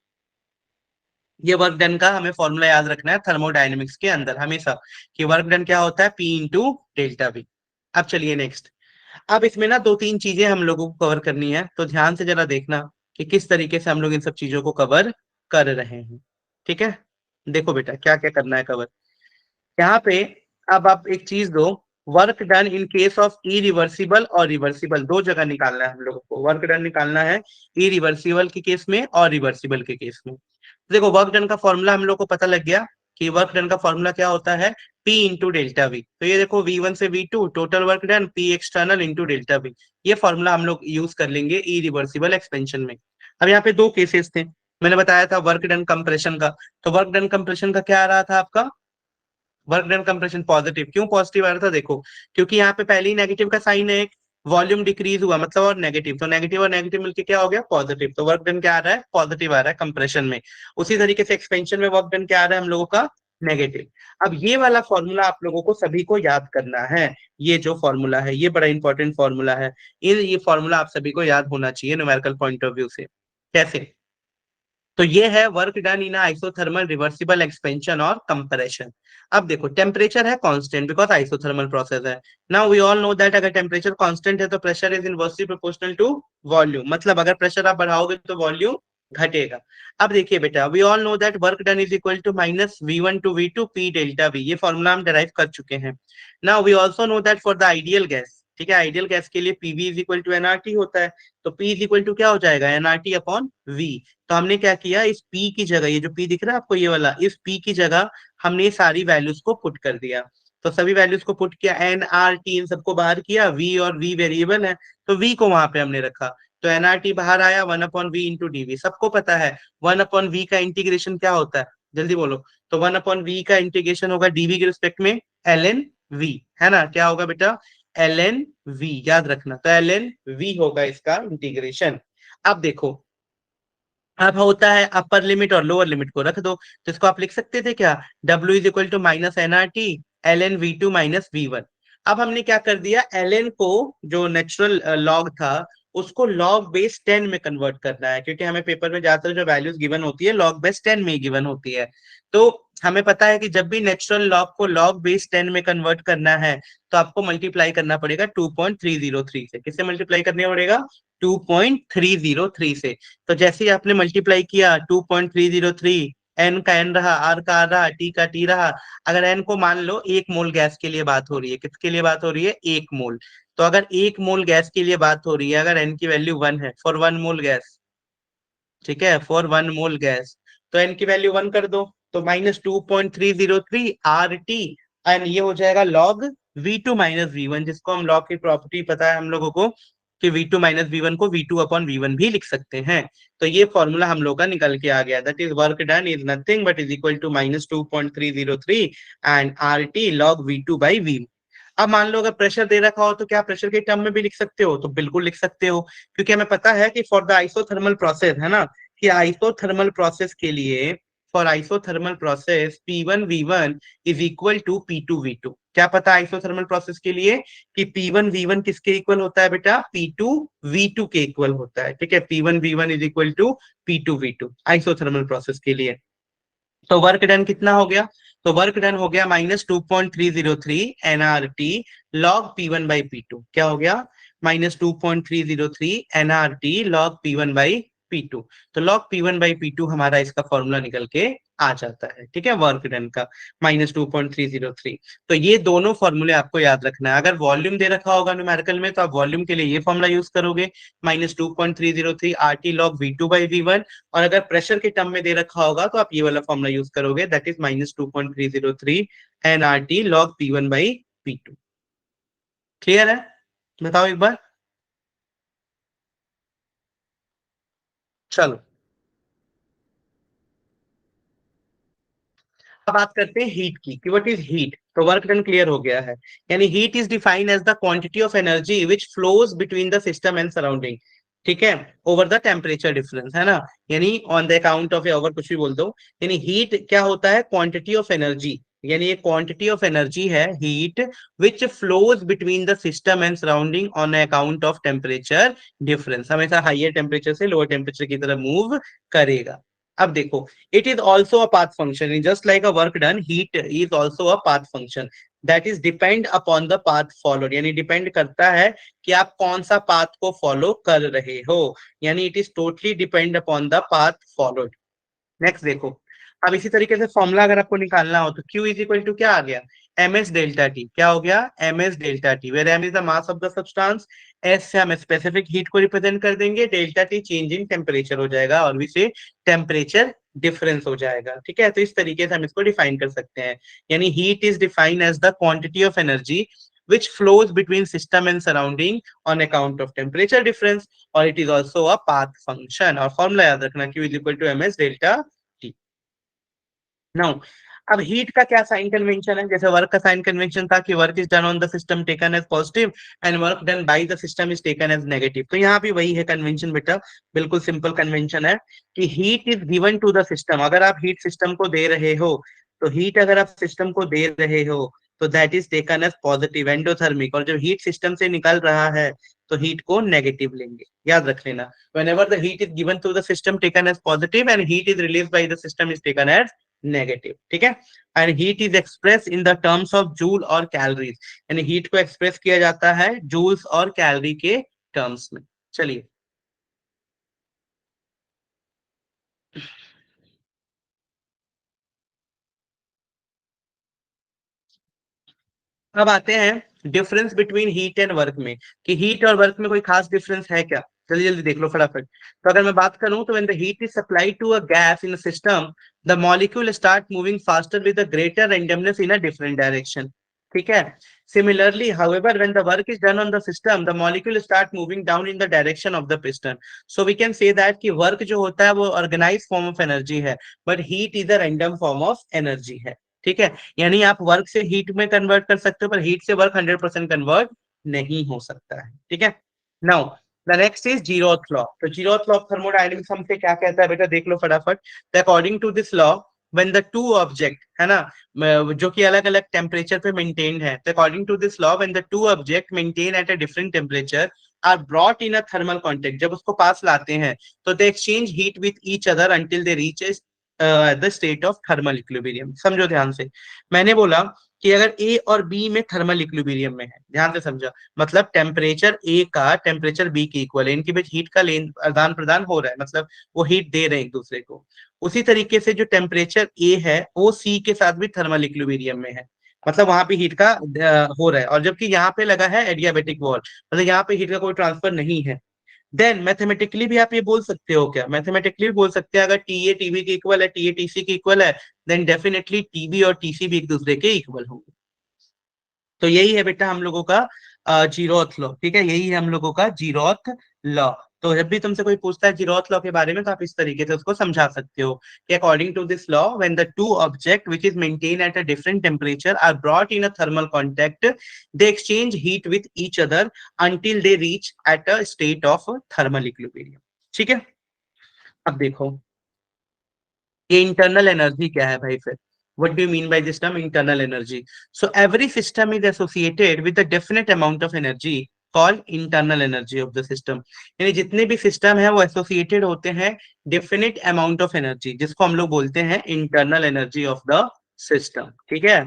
ये वर्क डन का हमें फॉर्मूला याद रखना है थर्मोडायनेमिक्स के अंदर हमेशा, कि वर्क डन क्या होता है? P into delta we. अब चलिए नेक्स्ट। अब इसमें ना दो तीन चीजें हम लोगों को कवर करनी है, तो ध्यान से जरा देखना कि किस तरीके से हम लोग इन सब चीजों को कवर कर रहे हैं। ठीक है, देखो बेटा क्या क्या करना है कवर यहाँ पे। अब आप एक चीज दो, work done in case of irreversible और रिवर्सिबल, दो जगह निकालना है हम लोगों को। वर्क डन निकालना है इरिवर्सिबल के केस में और रिवर्सिबल के केस में। देखो वर्क डन का फॉर्मूला हम लोग को पता लग गया कि वर्क डन का फॉर्मूला क्या होता है? P into delta we. तो ये देखो V1 से V2 total work done P external into delta V. ये फॉर्मूला हम लोग यूज कर लेंगे इरिवर्सिबल एक्सपेंशन में। अब यहाँ पे दो केसेस थे, मैंने बताया था वर्क डन कंप्रेशन का। तो वर्क डन कंप्रेशन का क्या आ रहा था आपका? Work done compression positive. क्यों पॉजिटिव आ रहा था? देखो, क्योंकि यहाँ पे पहले ही नेगेटिव का साइन है एक, वॉल्यूम डिक्रीज हुआ मतलब और नेगेटिव, तो नेगेटिव और नेगेटिव मिलके क्या हो गया? पॉजिटिव। तो वर्क डन क्या आ रहा है? पॉजिटिव आ रहा है कंप्रेशन में। उसी तरीके से एक्सपेंशन में वर्क डन क्या आ रहा है हम लोगों का? नेगेटिव। अब ये वाला फॉर्मूला आप लोगों को सभी को याद करना है। ये जो फॉर्मूला है ये बड़ा इंपॉर्टेंट फॉर्मूला है। ये फॉर्मूला आप सभी को याद होना चाहिए न्यूमेरिकल पॉइंट ऑफ व्यू से। कैसे? तो ये है work done in isothermal reversible expansion और कंप्रेशन। अब देखो टेम्परेचर है कांस्टेंट बिकॉज आइसोथर्मल प्रोसेस है। Now we all know that अगर टेम्परेचर कांस्टेंट है तो pressure is inversely proportional to volume, मतलब अगर प्रेशर आप बढ़ाओगे तो वॉल्यूम घटेगा। अब देखिए बेटा, we all know that work done is equal to minus V1 to V2 P delta V. ये फॉर्मूला हम डिराइव कर चुके हैं। Now we also know that for the ideal gas, ठीक है, आइडियल गैस के लिए PV is equal to NRT होता है। तो पी इज इक्वल टू क्या हो जाएगा? NRT upon V. तो हमने क्या किया, इस P की जगह, ये जो P दिख रहा है आपको ये वाला, इस P की जगह हमने ये सारी वैल्यूज को पुट कर दिया। तो सभी वैल्यूज को पुट किया, एन आर टी इन सबको बाहर किया, V और V वेरिएबल है तो V को वहां पे हमने रखा। तो एनआरटी बाहर आया 1/V इंटू डीवी। सबको पता है 1/V का इंटीग्रेशन क्या होता है? जल्दी बोलो। तो 1/V का इंटीग्रेशन होगा डीवी के रिस्पेक्ट में ln V, है ना। क्या होगा बेटा? ln V, याद रखना। तो ln V होगा इसका इंटीग्रेशन। अब देखो, अब होता है अपर लिमिट और लोअर लिमिट को रख दो, तो इसको आप लिख सकते थे क्या? W is equal to minus NRT ln V2 minus V1। अब हमने क्या कर दिया, ln को जो नेचुरल लॉग था उसको लॉग बेस 10 में कन्वर्ट करना है, क्योंकि हमें पेपर में ज्यादातर जो वैल्यूज गिवन होती है लॉग बेस 10 में ही गिवन होती है। तो हमें पता है कि जब भी नेचुरल लॉग को लॉग बेस 10 में कन्वर्ट करना है तो आपको मल्टीप्लाई करना पड़ेगा 2.303 से। किससे मल्टीप्लाई करना पड़ेगा? 2.303 से। तो जैसे ही आपने मल्टीप्लाई किया 2.303, एन का एन रहा, आर का आर रहा, टी का टी रहा। अगर एन को मान लो 1 मोल गैस के लिए बात हो रही है, किसके लिए बात हो रही है? 1 मोल। तो अगर 1 मोल गैस के लिए बात हो रही है, अगर एन की वैल्यू 1 है फॉर 1 मोल गैस, ठीक है, फॉर 1 मोल गैस, तो एन की वैल्यू 1 कर दो। तो -2.303 RT, एंड ये हो जाएगा लॉग V2 माइनस V1, जिसको हम लॉग की प्रॉपर्टी पता है हम लोगों को कि V2 माइनस V1 को V2 अपॉन V1 भी लिख सकते हैं। तो ये फॉर्मूला हम लोग का निकल के आ गया, that is work done is nothing but is equal to -2.303 and RT log V2 by V। अब मान लो अगर प्रेशर दे रखा हो तो क्या प्रेशर के टर्म में भी लिख सकते हो? तो बिल्कुल लिख सकते हो, क्योंकि हमें पता है कि फॉर द आइसोथर्मल प्रोसेस, है ना, कि आइसोथर्मल प्रोसेस के लिए, for isothermal process P1V1 is equal to P2V2। क्या पता आइसोथर्मल प्रोसेस के लिए कि P1V1 किसके इक्वल होता है बेटा? P2V2 के इक्वल होता है, ठीक है। P1V1 is equal to P2V2 isothermal process के लिए। तो वर्क डन कितना हो गया? तो वर्क डन हो गया -2.303 NRT log P1 by P2। क्या हो गया? -2.303 NRT log P1 by P2। तो log P1/P2 हमारा इसका फॉर्मूला निकल के आ जाता है, ठीक है, वर्क डन का -2.303। तो ये दोनों फॉर्मूले आपको याद रखना है। अगर वॉल्यूम दे रखा होगा न्यूमेरिकल में तो आप वॉल्यूम के लिए ये फॉर्मूला यूज करोगे, -2.303 RT log V2/V1। और अगर प्रेशर के टर्म में दे रखा होगा तो आप ये वाला फॉर्मूला यूज करोगे, that is -2.303 nRT log P1/P2। Clear है? बताओ एक बार। चलो, अब बात करते हैं हीट की कि व्हाट इज हीट। तो वर्क डन क्लियर हो गया है। यानी heat is defined as the quantity of energy which flows between the system and surrounding, ठीक है, ओवर द टेम्परेचर डिफरेंस, है ना। यानी ऑन द अकाउंट ऑफ, या ओवर कुछ भी बोल दो। यानी हीट क्या होता है? Quantity of energy. यानी ये क्वांटिटी ऑफ एनर्जी है heat which flows between the system and surrounding on account of temperature difference. हमेशा हाइयर टेम्परेचर से लोअर टेम्परेचर की तरफ मूव करेगा। अब देखो, it is also a path function. Just like a work done, heat is also a path function that is depend upon the path followed. यानी depend करता है कि आप कौन सा पाथ को फॉलो कर रहे हो। यानी it is totally depend upon the path followed. Next देखो, अब इसी तरीके से फॉर्मूला अगर आपको निकालना हो तो Q इज इक्वल टू क्या आ गया? ms delta T. क्या हो गया? ms delta T, where m is the mass of the substance, s से हम स्पेसिफिक हीट को रिप्रेजेंट कर देंगे, delta T change in temperature हो जाएगा, और से टेम्परेचर डिफरेंस हो जाएगा, ठीक है। तो इस तरीके से हम इसको डिफाइन कर सकते हैं। यानी heat is defined as the quantity of energy which flows between system and surrounding on account of temperature difference, और it is also a path function। और फॉर्मूला याद रखना, Q is equal to ms delta T. Now, अब heat का क्या sign convention है? जैसे work का साइन कन्वेंशन था कि work is done on the system taken as positive and work done by the system is taken as negative. तो यहाँ भी वही है कन्वेंशन बेटा, बिल्कुल सिंपल कन्वेंशन है कि heat is given to the system. अगर आप हीट सिस्टम को दे रहे हो, तो हीट अगर आप सिस्टम को दे रहे हो तो that is taken as positive endothermic, और जब हीट सिस्टम से निकल रहा है तो हीट को नेगेटिव लेंगे। याद रख लेना, whenever the heat is given to the system taken as positive and heat is released by the system is taken as negative, ठीक है। And heat is express in the terms of joule और calories. यानी heat को express किया जाता है joules और calorie के टर्म्स में। चलिए, अब आते हैं difference between heat and work में, कि हीट और वर्क में कोई खास डिफरेंस है क्या। जल्दी जल्दी देख लो फटाफट। तो अगर मैं बात करूं तो when the heat is supplied to a gas in a system, the molecule start moving faster with a greater randomness in a different direction, ठीक है। Similarly, however, when the work is done on the system, the molecule start moving down in the direction of the piston. So we can say that कि work जो होता है वो organise form of energy है, but heat is a random form of energy है, ठीक है। यानी आप वर्क से हीट में कन्वर्ट कर सकते हो, पर हीट से वर्क 100% कन्वर्ट नहीं हो सकता है, ठीक है। Now the next is zeroth law. तो जीरोथ लॉ ऑफ थर्मोडायनेमिक्स हमसे क्या कहता है बेटा, देख लो फटाफट। According to this law, when the two object, है ना, जो कि अलग अलग टेम्परेचर पे मेंटेन्ड है, तो according to this law when the two object maintain at a different temperature are brought in a thermal contact, जब उसको पास लाते हैं तो they exchange heat with each other until they reach the state of thermal equilibrium. समझो ध्यान से, मैंने बोला कि अगर ए और बी में थर्मल इक्विलिब्रियम में है, ध्यान से समझा, मतलब टेम्परेचर ए का टेम्परेचर बी के इक्वल है, इनके बीच हीट का लेन आदान प्रदान हो रहा है, मतलब वो हीट दे रहे हैं एक दूसरे को। उसी तरीके से जो टेम्परेचर ए है वो सी के साथ भी थर्मल इक्विलिब्रियम में है, मतलब वहां पे हीट का हो रहा है, और जबकि यहाँ पे लगा है एडियाबेटिक वॉल, मतलब यहाँ पे हीट का कोई ट्रांसफर नहीं है। देन मैथमेटिकली भी आप ये बोल सकते हो, क्या मैथमेटिकली भी बोल सकते हैं, अगर टी ए टीबी के इक्वल है, टी ए टीसी के इक्वल है, देन डेफिनेटली टीबी और टीसी भी एक दूसरे के इक्वल होंगे। तो यही है बेटा हम लोगों का जीरोथ लॉ, ठीक है, यही है हम लोगों का जीरोथ लॉ। तो जब भी तुमसे कोई पूछता है जीरोथ लॉ के बारे में तो आप इस तरीके से उसको समझा सकते हो कि according to this law when the two object which is maintain at a different temperature are brought in a thermal contact, they exchange heat with each other until they reach at a state of thermal equilibrium, ठीक है। अब देखो, ये internal energy क्या है भाई फिर, what do you mean by this term internal energy? So every system is associated with a definite amount of energy called internal energy of the system। यानी जितने भी सिस्टम है वो एसोसिएटेड होते हैं डेफिनेट अमाउंट ऑफ एनर्जी, जिसको हम लोग बोलते हैं internal energy of the system, ठीक है।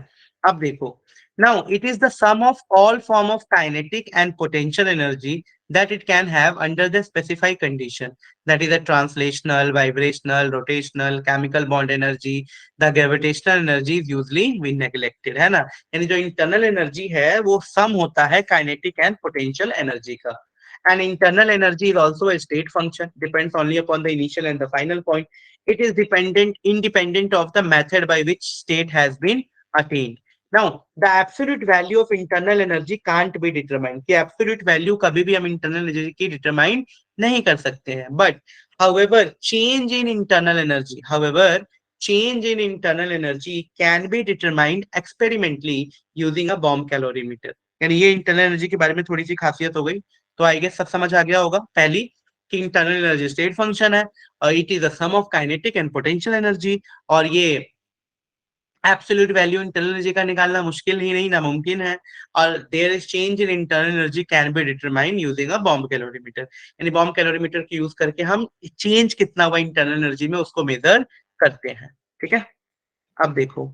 अब देखो, Now, it is the sum of all form of kinetic and potential energy that it can have under the specified condition. That is a translational, vibrational, rotational, chemical bond energy. The gravitational energy is usually been neglected, है ना? यानी जो internal energy है, वो sum होता है kinetic and potential energy का. And internal energy is also a state function, depends only upon the initial and the final point. It is independent of the method by which state has been attained. Now, the absolute value of internal energy can't be determined. कि absolute value कभी भी हम internal energy की determine नहीं कर सकते हैं. But, however, change in internal energy can be determined experimentally using a bomb calorimeter. यानी ये internal energy के बारे में थोड़ी सी खासियत हो गई. तो आई गेस सब समझ आ गया होगा. पहली कि इंटरनल एनर्जी स्टेट फंक्शन है और it is the sum of kinetic and potential energy, और ये एब्सोल्यूट वैल्यू इंटरनल एनर्जी का निकालना मुश्किल ही नहीं नामुमकिन है. और there is change in internal energy can be determine using a bomb calorimeter. यानी बॉम्ब कैलोरीमीटर की यूज करके हम चेंज कितना हुआ इंटरनल एनर्जी में उसको मेजर करते हैं. ठीक है, अब देखो,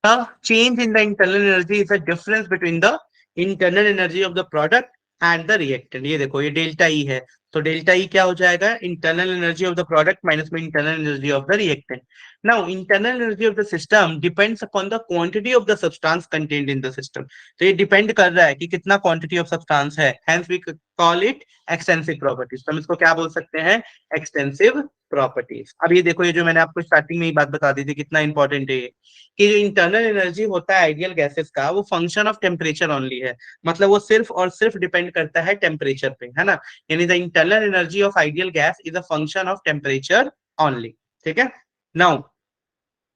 the change in the internal energy is a difference between the internal energy of the product and the reactant. ये देखो, ये डेल्टा ई है, तो डेल्टा ई क्या हो जाएगा? Internal energy of the product minus में internal energy of the reactant. Now internal energy of the system depends upon the quantity of the substance contained in the system. तो ये depend कर रहा है कि कितना क्वांटिटी ऑफ सब्सटेंस है. Hence we call it extensive properties. तो हम इसको क्या बोल सकते हैं? Extensive properties. अब ये देखो, ये जो मैंने आपको स्टार्टिंग में ही बात बता दी थी, कितना इंपॉर्टेंट है ये, कि जो इंटरनल एनर्जी होता है आइडियल गैसेस का, वो फंक्शन ऑफ टेम्परेचर ओनली है. मतलब वो सिर्फ और सिर्फ डिपेंड करता है टेम्परेचर पे, है ना? यानी the internal energy of ideal gas is a function of temperature only. ठीक है, now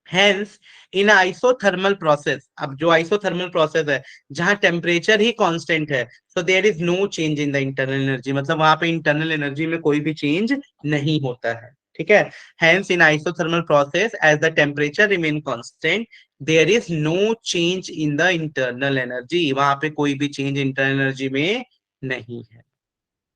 hence in isothermal process, अब जो आइसोथर्मल प्रोसेस है जहां टेम्परेचर ही कांस्टेंट है, so there is no change in the internal energy. मतलब वहां पे इंटरनल एनर्जी में कोई भी चेंज नहीं होता है. ठीक है, hence in isothermal process as the temperature remain constant, there is no change in the internal energy. वहां पे कोई भी चेंज इंटरनल एनर्जी में नहीं है.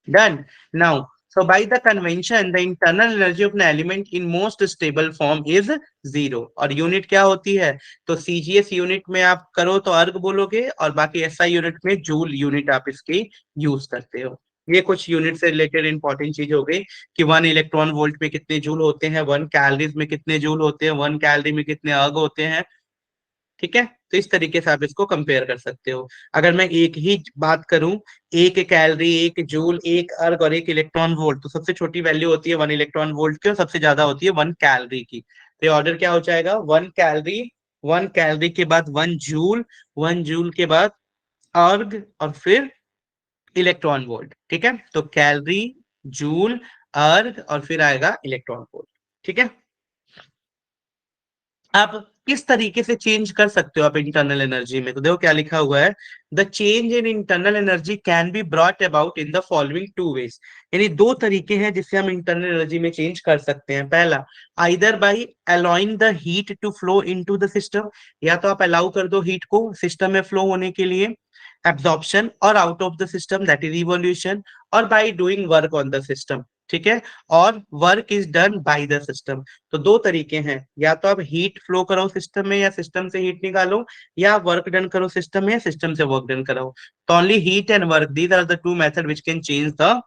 Done. Now, so by the convention, the internal energy of an element in most stable form is zero. और unit क्या होती है? तो सीजीएस यूनिट में आप करो तो अर्ग बोलोगे, और बाकी एसआई यूनिट में जूल यूनिट आप इसकी यूज करते हो. ये कुछ यूनिट से रिलेटेड इंपॉर्टेंट चीज हो गई कि 1 इलेक्ट्रॉन वोल्ट में कितने जूल होते हैं, 1 कैलोरीज में कितने जूल होते हैं, 1 कैलोरी में कितने अर्ग होते हैं. ठीक है, तो इस तरीके से आप इसको कंपेयर कर सकते हो. अगर मैं एक ही बात करूं, एक कैलोरी, एक जूल, एक अर्ग और एक इलेक्ट्रॉन वोल्ट, तो सबसे छोटी वैल्यू होती है 1 इलेक्ट्रॉन वोल्ट की और सबसे ज्यादा होती है 1 कैलोरी की. तो ये ऑर्डर क्या हो जाएगा? 1 कैलोरी, 1 कैलोरी के बाद 1 जूल, 1 जूल के बाद अर्ग और फिर इलेक्ट्रॉन वोल्ट. ठीक है, तो कैलोरी, जूल, अर्ग और फिर आएगा इलेक्ट्रॉन वोल्ट. ठीक है, आप किस तरीके से चेंज कर सकते हो आप इंटरनल एनर्जी में? तो देखो क्या लिखा हुआ है, the change in internal energy can be brought about in the following 2 ways. यानी 2 तरीके हैं जिससे हम इंटरनल एनर्जी में चेंज कर सकते हैं. पहला, either by allowing the heat to flow into the system, या तो आप अलाउ कर दो हीट को सिस्टम में फ्लो होने के लिए, एब्जॉर्प्शन, और out of the system that is evolution, और by doing work on the system. ठीक है, और work is done by the system. तो 2 तरीके हैं, या तो आप हीट फ्लो करो सिस्टम में या सिस्टम से हीट निकालो, या वर्क डन करो सिस्टम में या सिस्टम से वर्क डन करो. तो only heat and work, these are the 2 method which can change the,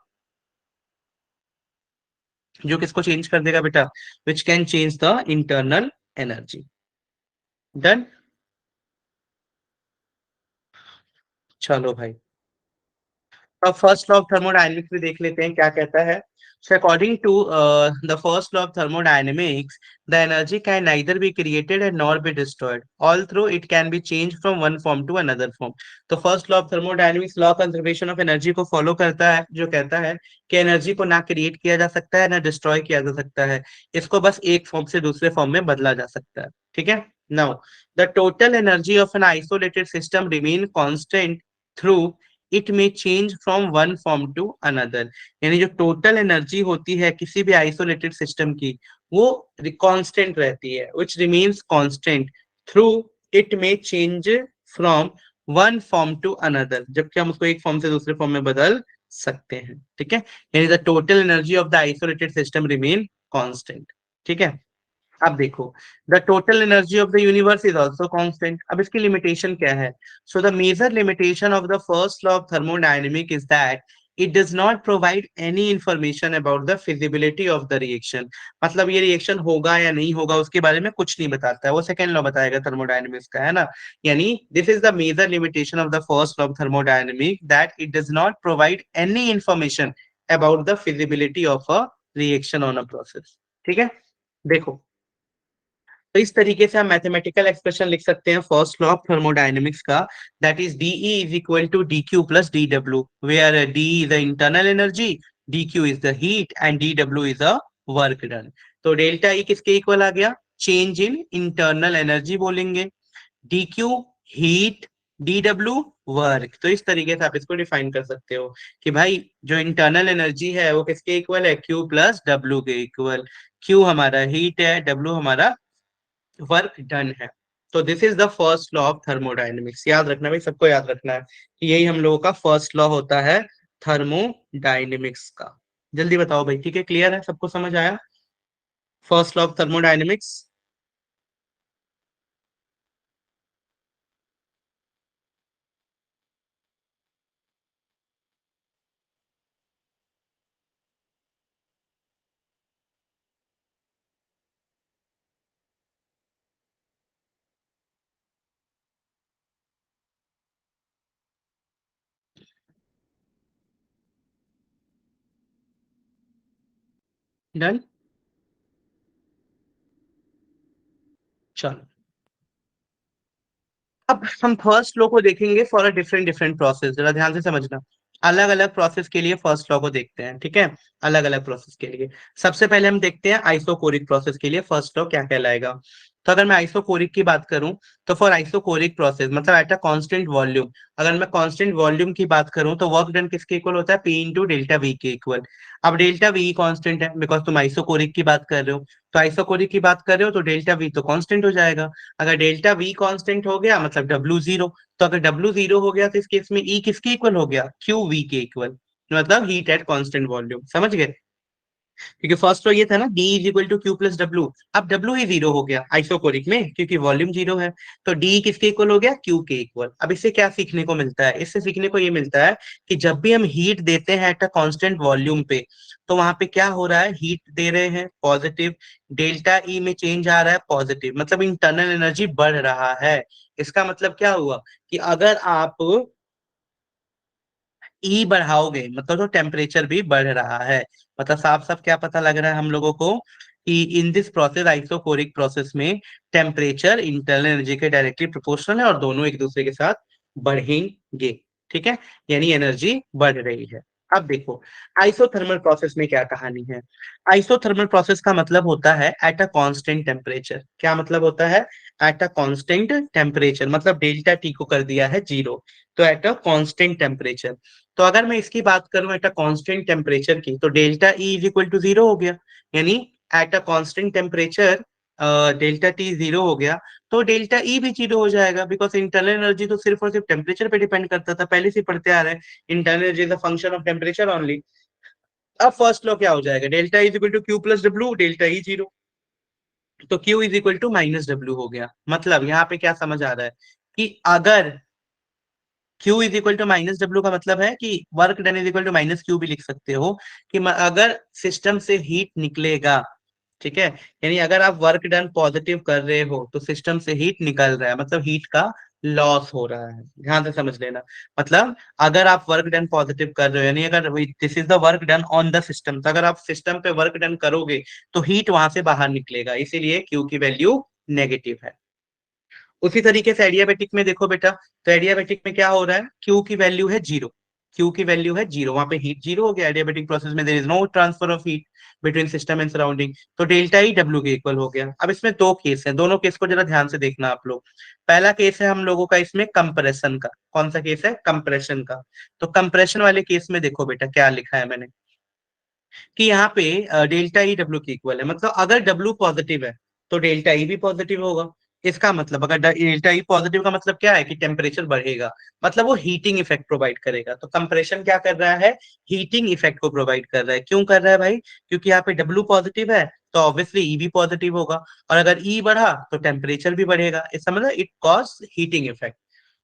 जो किसको चेंज कर देगा बेटा? Which can change the internal energy. Done, चलो भाई, अब फर्स्ट लॉ ऑफ थर्मोडायनेमिक्स भी देख लेते हैं क्या कहता है. So according to the first law of thermodynamics, the energy can neither be created and nor be destroyed. Although it can be changed from one form to another form. तो first law of thermodynamics law conservation of energy को follow करता है, जो कहता है कि energy को ना क्रिएट किया जा सकता है ना डिस्ट्रॉय किया जा सकता है. इसको बस एक फॉर्म से दूसरे फॉर्म में बदला जा सकता है. ठीक है, now the total energy of an isolated system remain constant through it may change from one form to another. यानी जो टोटल एनर्जी होती है किसी भी आइसोलेटेड सिस्टम की, वो कांस्टेंट रहती है, which remains constant through it may change from one form to another, जबकि हम उसको एक फॉर्म से दूसरे फॉर्म में बदल सकते हैं. ठीक है, यानी the total energy of the isolated system remain constant. ठीक है, अब देखो, the total energy of the universe is also constant. अब इसकी लिमिटेशन क्या है? So the major limitation of the first law of thermodynamic is that it does not provide any information about the feasibility of the reaction. मतलब ये reaction होगा या नहीं होगा उसके बारे में कुछ नहीं बताता है, वो सेकेंड लॉ बताएगा थर्मोडायनेमिक्स का, है ना। यानी this is the major limitation of the first law of thermodynamic, that it does not provide any information about the feasibility of a reaction on a process. ठीक है, देखो, तो इस तरीके से हम मैथमेटिकल एक्सप्रेशन लिख सकते हैं फर्स्ट लॉ ऑफ थर्मोडायनेमिक्स का, that is DE is equal to D Q plus D W, where D is the internal energy, D Q is the heat and D W is a work done. तो delta E किसके इक्वल आ गया? Change in internal energy बोलेंगे, D Q heat, D W work. तो इस तरीके से आप इसको डिफाइन कर सकते हो कि भाई जो इंटरनल एनर्जी है वो किसके इक्वल है? क्यू प्लस डब्ल्यू के इक्वल। क्यू हमारा हीट है, डब्ल्यू हमारा वर्क डन है। तो this is the first law of thermodynamics. याद रखना भाई, सबको याद रखना है कि यही हम लोगों का फर्स्ट लॉ होता है थर्मोडायनेमिक्स का। जल्दी बताओ भाई, ठीक है, क्लियर है, सबको समझ आया first law of thermodynamics? Done, चलो। अब हम फर्स्ट लॉ को देखेंगे for a different different process, जरा ध्यान से समझना। अलग अलग प्रोसेस के लिए फर्स्ट लॉ को देखते हैं, ठीक है, अलग अलग प्रोसेस के लिए। सबसे पहले हम देखते हैं आइसोकोरिक प्रोसेस के लिए फर्स्ट लॉ क्या कहलाएगा। तो अगर मैं आइसोकोरिक की बात करूं, तो फॉर आइसोकोरिक प्रोसेस मतलब एट अ कांस्टेंट वॉल्यूम, अगर मैं कांस्टेंट वॉल्यूम की बात करूं तो वर्क डन किसके इक्वल होता है? पी इंटू डेल्टा वी के इक्वल। अब डेल्टा वी कांस्टेंट है बिकॉज तुम आइसोकोरिक की बात कर रहे हो, तो आइसोकोरिक की बात कर रहे हो तो डेल्टा वी तो कांस्टेंट हो जाएगा। अगर डेल्टा वी कांस्टेंट हो गया मतलब डब्ल्यू जीरो। तो अगर डब्ल्यू जीरो हो गया तो इस केस में ई किसके इक्वल हो गया? क्यू वी के इक्वल, मतलब हीट एट कांस्टेंट वॉल्यूम। समझ गए? क्योंकि फर्स्ट तो ये था ना D is equal to Q plus W, अब डब्ल्यू ही जीरो हो गया आइसोकोरिक में क्योंकि वॉल्यूम जीरो है। तो डी किसके इक्वल हो गया? क्यू के इक्वल। अब इससे क्या सीखने को मिलता है? इससे सीखने को ये मिलता है कि जब भी हम हीट देते हैं एट अ कांस्टेंट वॉल्यूम पे, तो वहां पे क्या हो रहा है? हीट दे रहे हैं पॉजिटिव, डेल्टा ई में चेंज आ रहा है पॉजिटिव, मतलब इंटरनल एनर्जी बढ़ रहा है। इसका मतलब क्या हुआ कि अगर आप ई बढ़ाओगे मतलब तो टेम्परेचर भी बढ़ रहा है। मतलब साफ साफ क्या पता लग रहा है हम लोगों को कि इन दिस प्रोसेस आइसोकोरिक प्रोसेस में टेम्परेचर इंटरनल एनर्जी के डायरेक्टली प्रोपोर्शनल है और दोनों एक दूसरे के साथ बढ़ेंगे। ठीक है, यानी एनर्जी बढ़ रही है। अब देखो आइसोथर्मल प्रोसेस में क्या कहानी है। आइसोथर्मल प्रोसेस का मतलब होता है एट अ कांस्टेंट टेम्परेचर। क्या मतलब होता है? एट अ कांस्टेंट टेम्परेचर, मतलब डेल्टा टी को कर दिया है जीरो, तो एट अ कांस्टेंट टेम्परेचर। तो अगर मैं इसकी बात करूं एट अ कांस्टेंट टेम्परेचर की, तो delta E is equal to zero हो गया, यानी at a constant temperature delta T zero हो गया, तो डेल्टा ई भी जीरो हो जाएगा बिकॉज इंटरनल एनर्जी तो सिर्फ और सिर्फ टेम्परेचर पे डिपेंड करता था, पहले से पढ़ते आ रहे हैं, internal energy is a function of temperature only. अब फर्स्ट लॉ क्या हो जाएगा? Delta is equal to Q plus W, delta E zero, तो Q is equal to minus W हो गया। मतलब यहाँ पे क्या समझ आ रहा है कि अगर Q is equal to minus W का मतलब है कि work done is equal to minus Q भी लिख सकते हो कि अगर सिस्टम से हीट निकलेगा, ठीक है, यानी अगर आप वर्क डन पॉजिटिव कर रहे हो तो सिस्टम से हीट निकल रहा है, मतलब हीट का लॉस हो रहा है। ध्यान से समझ लेना, मतलब अगर आप वर्क डन पॉजिटिव कर रहे हो यानी अगर this is the work done on the system, तो अगर आप सिस्टम पे वर्क डन करोगे तो हीट वहां से बाहर निकलेगा, इसीलिए क्यू की वैल्यू नेगेटिव है। उसी तरीके से एडियाबेटिक में देखो बेटा, तो एडियाबेटिक में क्या हो रहा है? क्यू की वैल्यू है जीरो, क्यू की वैल्यू है जीरो, वहां पे हीट जीरो हो गया। एडियाबेटिक प्रोसेस में there is no transfer of heat between system and surrounding, तो डेल्टा ई डब्ल्यू के इक्वल हो गया। अब इसमें दो केस है, दोनों केस को जरा ध्यान से देखना आप लोग। पहला केस है हम लोगों का इसमें कंप्रेशन का। कौन सा केस है? कंप्रेशन का। तो कंप्रेशन वाले केस में देखो बेटा क्या लिखा है मैंने कि यहाँ पे डेल्टा ई डब्ल्यू की इक्वल है, मतलब अगर डब्ल्यू पॉजिटिव है तो डेल्टा ई भी पॉजिटिव होगा। इसका मतलब अगर डेल्टा ई पॉजिटिव का मतलब क्या है कि टेम्परेचर बढ़ेगा, मतलब वो हीटिंग इफेक्ट प्रोवाइड करेगा। तो कंप्रेशन क्या कर रहा है? हीटिंग इफेक्ट को प्रोवाइड कर रहा है। क्यों कर रहा है भाई? क्योंकि यहाँ पे डब्ल्यू पॉजिटिव है तो ऑब्वियसली ई भी पॉजिटिव होगा, और अगर ई बढ़ा तो टेम्परेचर भी बढ़ेगा। इसका मतलब इट कॉज हीटिंग इफेक्ट।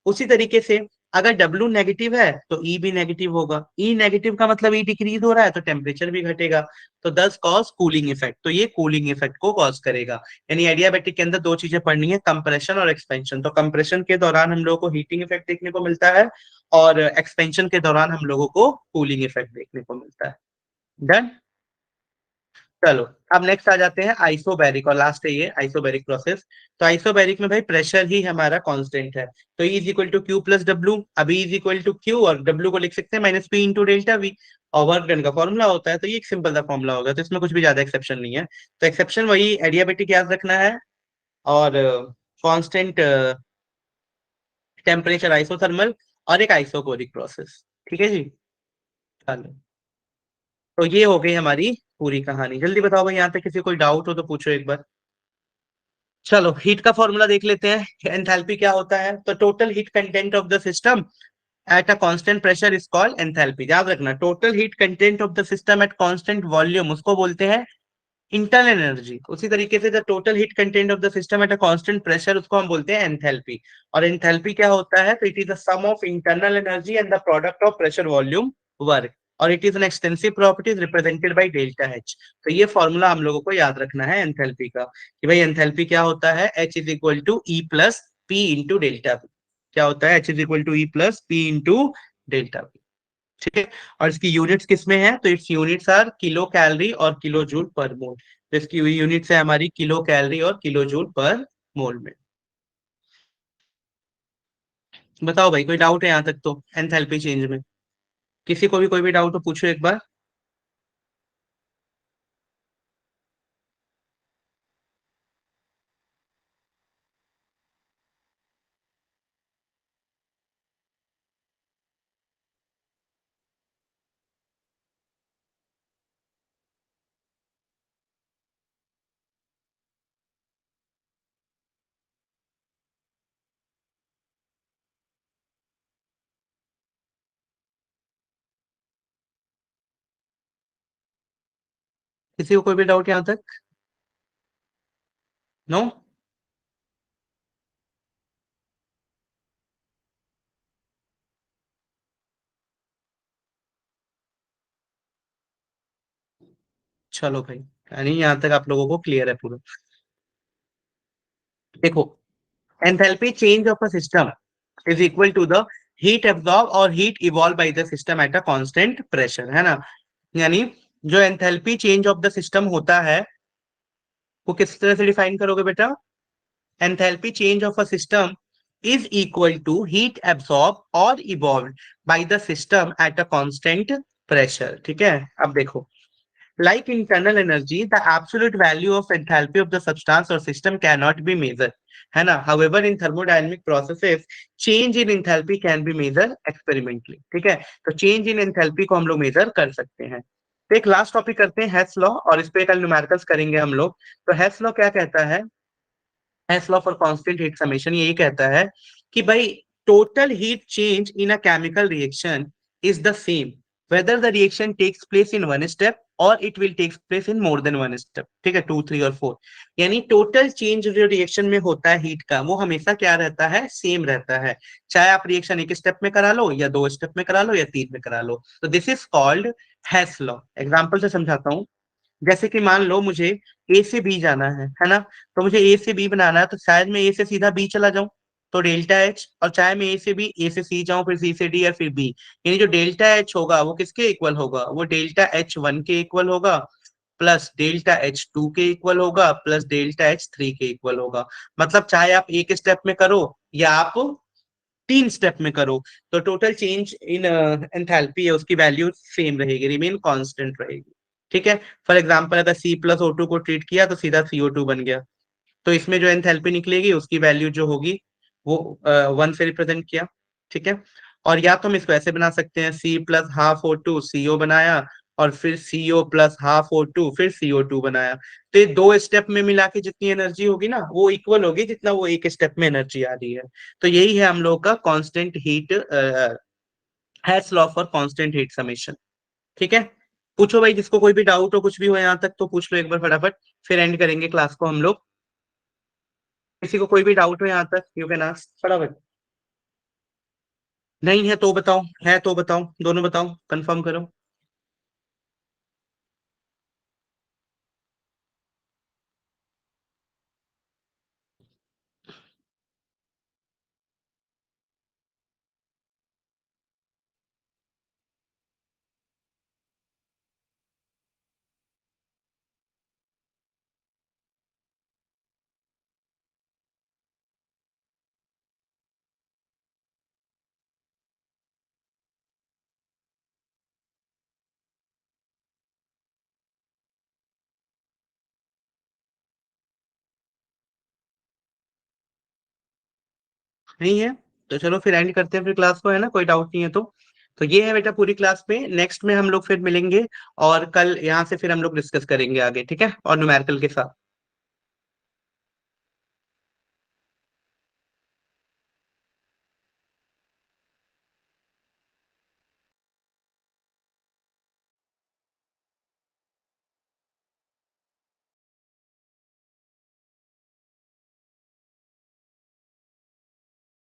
उसी तरीके से अगर W नेगेटिव है तो E भी नेगेटिव होगा। E नेगेटिव का मतलब E डिक्रीज हो रहा है तो टेम्परेचर भी घटेगा, तो दस कॉज कूलिंग इफेक्ट। तो ये कूलिंग इफेक्ट को कॉज करेगा। यानी एडियाबेटिक के अंदर दो चीजें पढ़नी है, कंप्रेशन और एक्सपेंशन। तो कंप्रेशन के दौरान हम लोगों को हीटिंग इफेक्ट देखने को मिलता है, और एक्सपेंशन के दौरान हम लोगों को कूलिंग इफेक्ट देखने को मिलता है। डन। चलो, अब नेक्स्ट आ जाते हैं आइसोबैरिक, और लास्ट है ये आइसोबैरिक प्रोसेस। तो आइसोबैरिक में भाई प्रेशर ही हमारा कांस्टेंट है, तो E is equal to Q plus W. अभी इज इक्वल टू क्यू, और डब्ल्यू को लिख सकते हैं minus P into delta V, और वर्क डन का फॉर्मूला होता है। तो ये एक सिंपल सा फॉर्मूला होगा, तो इसमें कुछ भी ज्यादा एक्सेप्शन नहीं है। तो एक्सेप्शन वही एडियाबेटिक याद रखना है, और कांस्टेंट टेम्परेचर आइसोथर्मल, और एक आइसोकोरिक प्रोसेस। ठीक है जी। चलो, तो ये हो गई हमारी पूरी कहानी। जल्दी बताओ भाई, यहाँ तक किसी कोई डाउट हो तो पूछो एक बार। चलो, हीट का फॉर्मूला देख लेते हैं। एंथैल्पी क्या होता है? तो total heat content of the system at a constant pressure is called enthalpy. याद रखना, total heat content of the system eight constant volume उसको बोलते हैं इंटरनल एनर्जी। उसी तरीके से the total heat content of the system at a constant pressure उसको हम बोलते हैं एंथैल्पी। और एंथैल्पी क्या होता है? तो it is the sum of internal energy and the product of pressure volume work, और it is an extensive property represented by delta H. तो ये फॉर्मूला हम लोगों को याद रखना है एंथैल्पी का, कि भाई एंथैल्पी क्या होता है? H is equal to E plus P into delta P. क्या होता है? H is equal to E plus P into delta P. ठीक है। और इसकी यूनिट्स किसमें है? तो its units are kilo calorie और किलो जूल पर मोल। तो इसकी यूनिट्स है हमारी किलो कैलोरी और किलो जूल पर मोल में। बताओ भाई, कोई डाउट है यहाँ तक? तो एंथैल्पी चेंज में किसी को भी कोई भी डाउट हो पूछो एक बार। किसी को कोई भी डाउट यहाँ तक? नो? चलो भाई, यानी यहाँ तक आप लोगों को क्लियर है पूरा। देखो, enthalpy change of a system is equal to the heat absorb और heat evolve by the system at a constant pressure, है ना? यानी जो enthalpy change of the system होता है वो किस तरह से डिफाइन करोगे बेटा? Enthalpy change of a system is equal to heat absorb और evolve by the system at a constant pressure. ठीक है। अब देखो, like internal energy the absolute value of enthalpy of the substance or system cannot be measured, है ना? However in thermodynamic processes change in enthalpy can be measured experimentally। ठीक है। तो change in enthalpy को हम लोग मेजर कर सकते हैं। तो एक लास्ट टॉपिक करते हैं, हेस लॉ, और इस पे कल न्यूमेरिकल्स करेंगे हम लोग। तो हेस लॉ क्या कहता है? Hess law for constant heat summation यही कहता है कि भाई total heat change in a chemical reaction is the same whether the reaction takes place in one step or it will take place in more than one step। ठीक है, 2, 3 और 4। यानी total change जो रिएक्शन में होता है heat का, वो हमेशा क्या रहता है? सेम रहता है। चाहे आप रिएक्शन एक स्टेप में करा लो, या दो स्टेप में करा लो, या तीन में करा लो। तो this is called Hess law. Example से समझाता हूँ। जैसे कि मान लो मुझे ए से बी जाना है ना? तो मुझे ए से बी बनाना है, तो शायद मैं ए से सीधा बी चला जाऊं, तो डेल्टा एच। और चाहे मैं ए से सी जाऊं, फिर सी से डी, और फिर बी। यानी जो डेल्टा एच होगा वो किसके इक्वल होगा? वो डेल्टा एच वन के इक्वल होगा, प्लस डेल्टा एच टू के इक्वल होगा, प्लस डेल्टा एच थ्री के इक्वल होगा। मतलब चाहे आप एक स्टेप में करो या आप तीन स्टेप में करो, तो टोटल चेंज इन एंथैल्पी है उसकी वैल्यू सेम रहेगी, रिमेन कांस्टेंट रहेगी। ठीक है। फॉर एग्जांपल अगर सी प्लस ओ टू को ट्रीट किया तो सीधा सीओ टू बन गया, तो इसमें जो एंथैल्पी निकलेगी उसकी वैल्यू जो होगी वो वन से रिप्रेजेंट किया। ठीक है। और या तो हम इसको ऐसे बना सकते हैं, C plus half O two CO बनाया, और फिर CO plus half O two फिर सीओ टू बनाया। तो ये दो स्टेप में मिला के जितनी एनर्जी होगी ना, वो इक्वल होगी जितना वो एक स्टेप में एनर्जी आ रही है। तो यही है हम लोग का constant heat, Hess law for constant heat summation. ठीक है। पूछो भाई, जिसको कोई भी डाउट हो, कुछ भी हो यहाँ तक तो पूछ लो एक बार फटाफट, फिर एंड करेंगे क्लास को हम लोग। किसी को कोई भी डाउट हो यहाँ तक, यू कैन आस्क फटाफट। नहीं है तो बताओ, है तो बताओ, दोनों बताओ, कंफर्म करो। नहीं है तो चलो फिर एंड करते हैं फिर क्लास को, है ना, कोई डाउट नहीं है तो ये है बेटा पूरी क्लास में। नेक्स्ट में हम लोग फिर मिलेंगे और कल यहाँ से फिर हम लोग डिस्कस करेंगे आगे, ठीक है, और न्यूमेरिकल के साथ।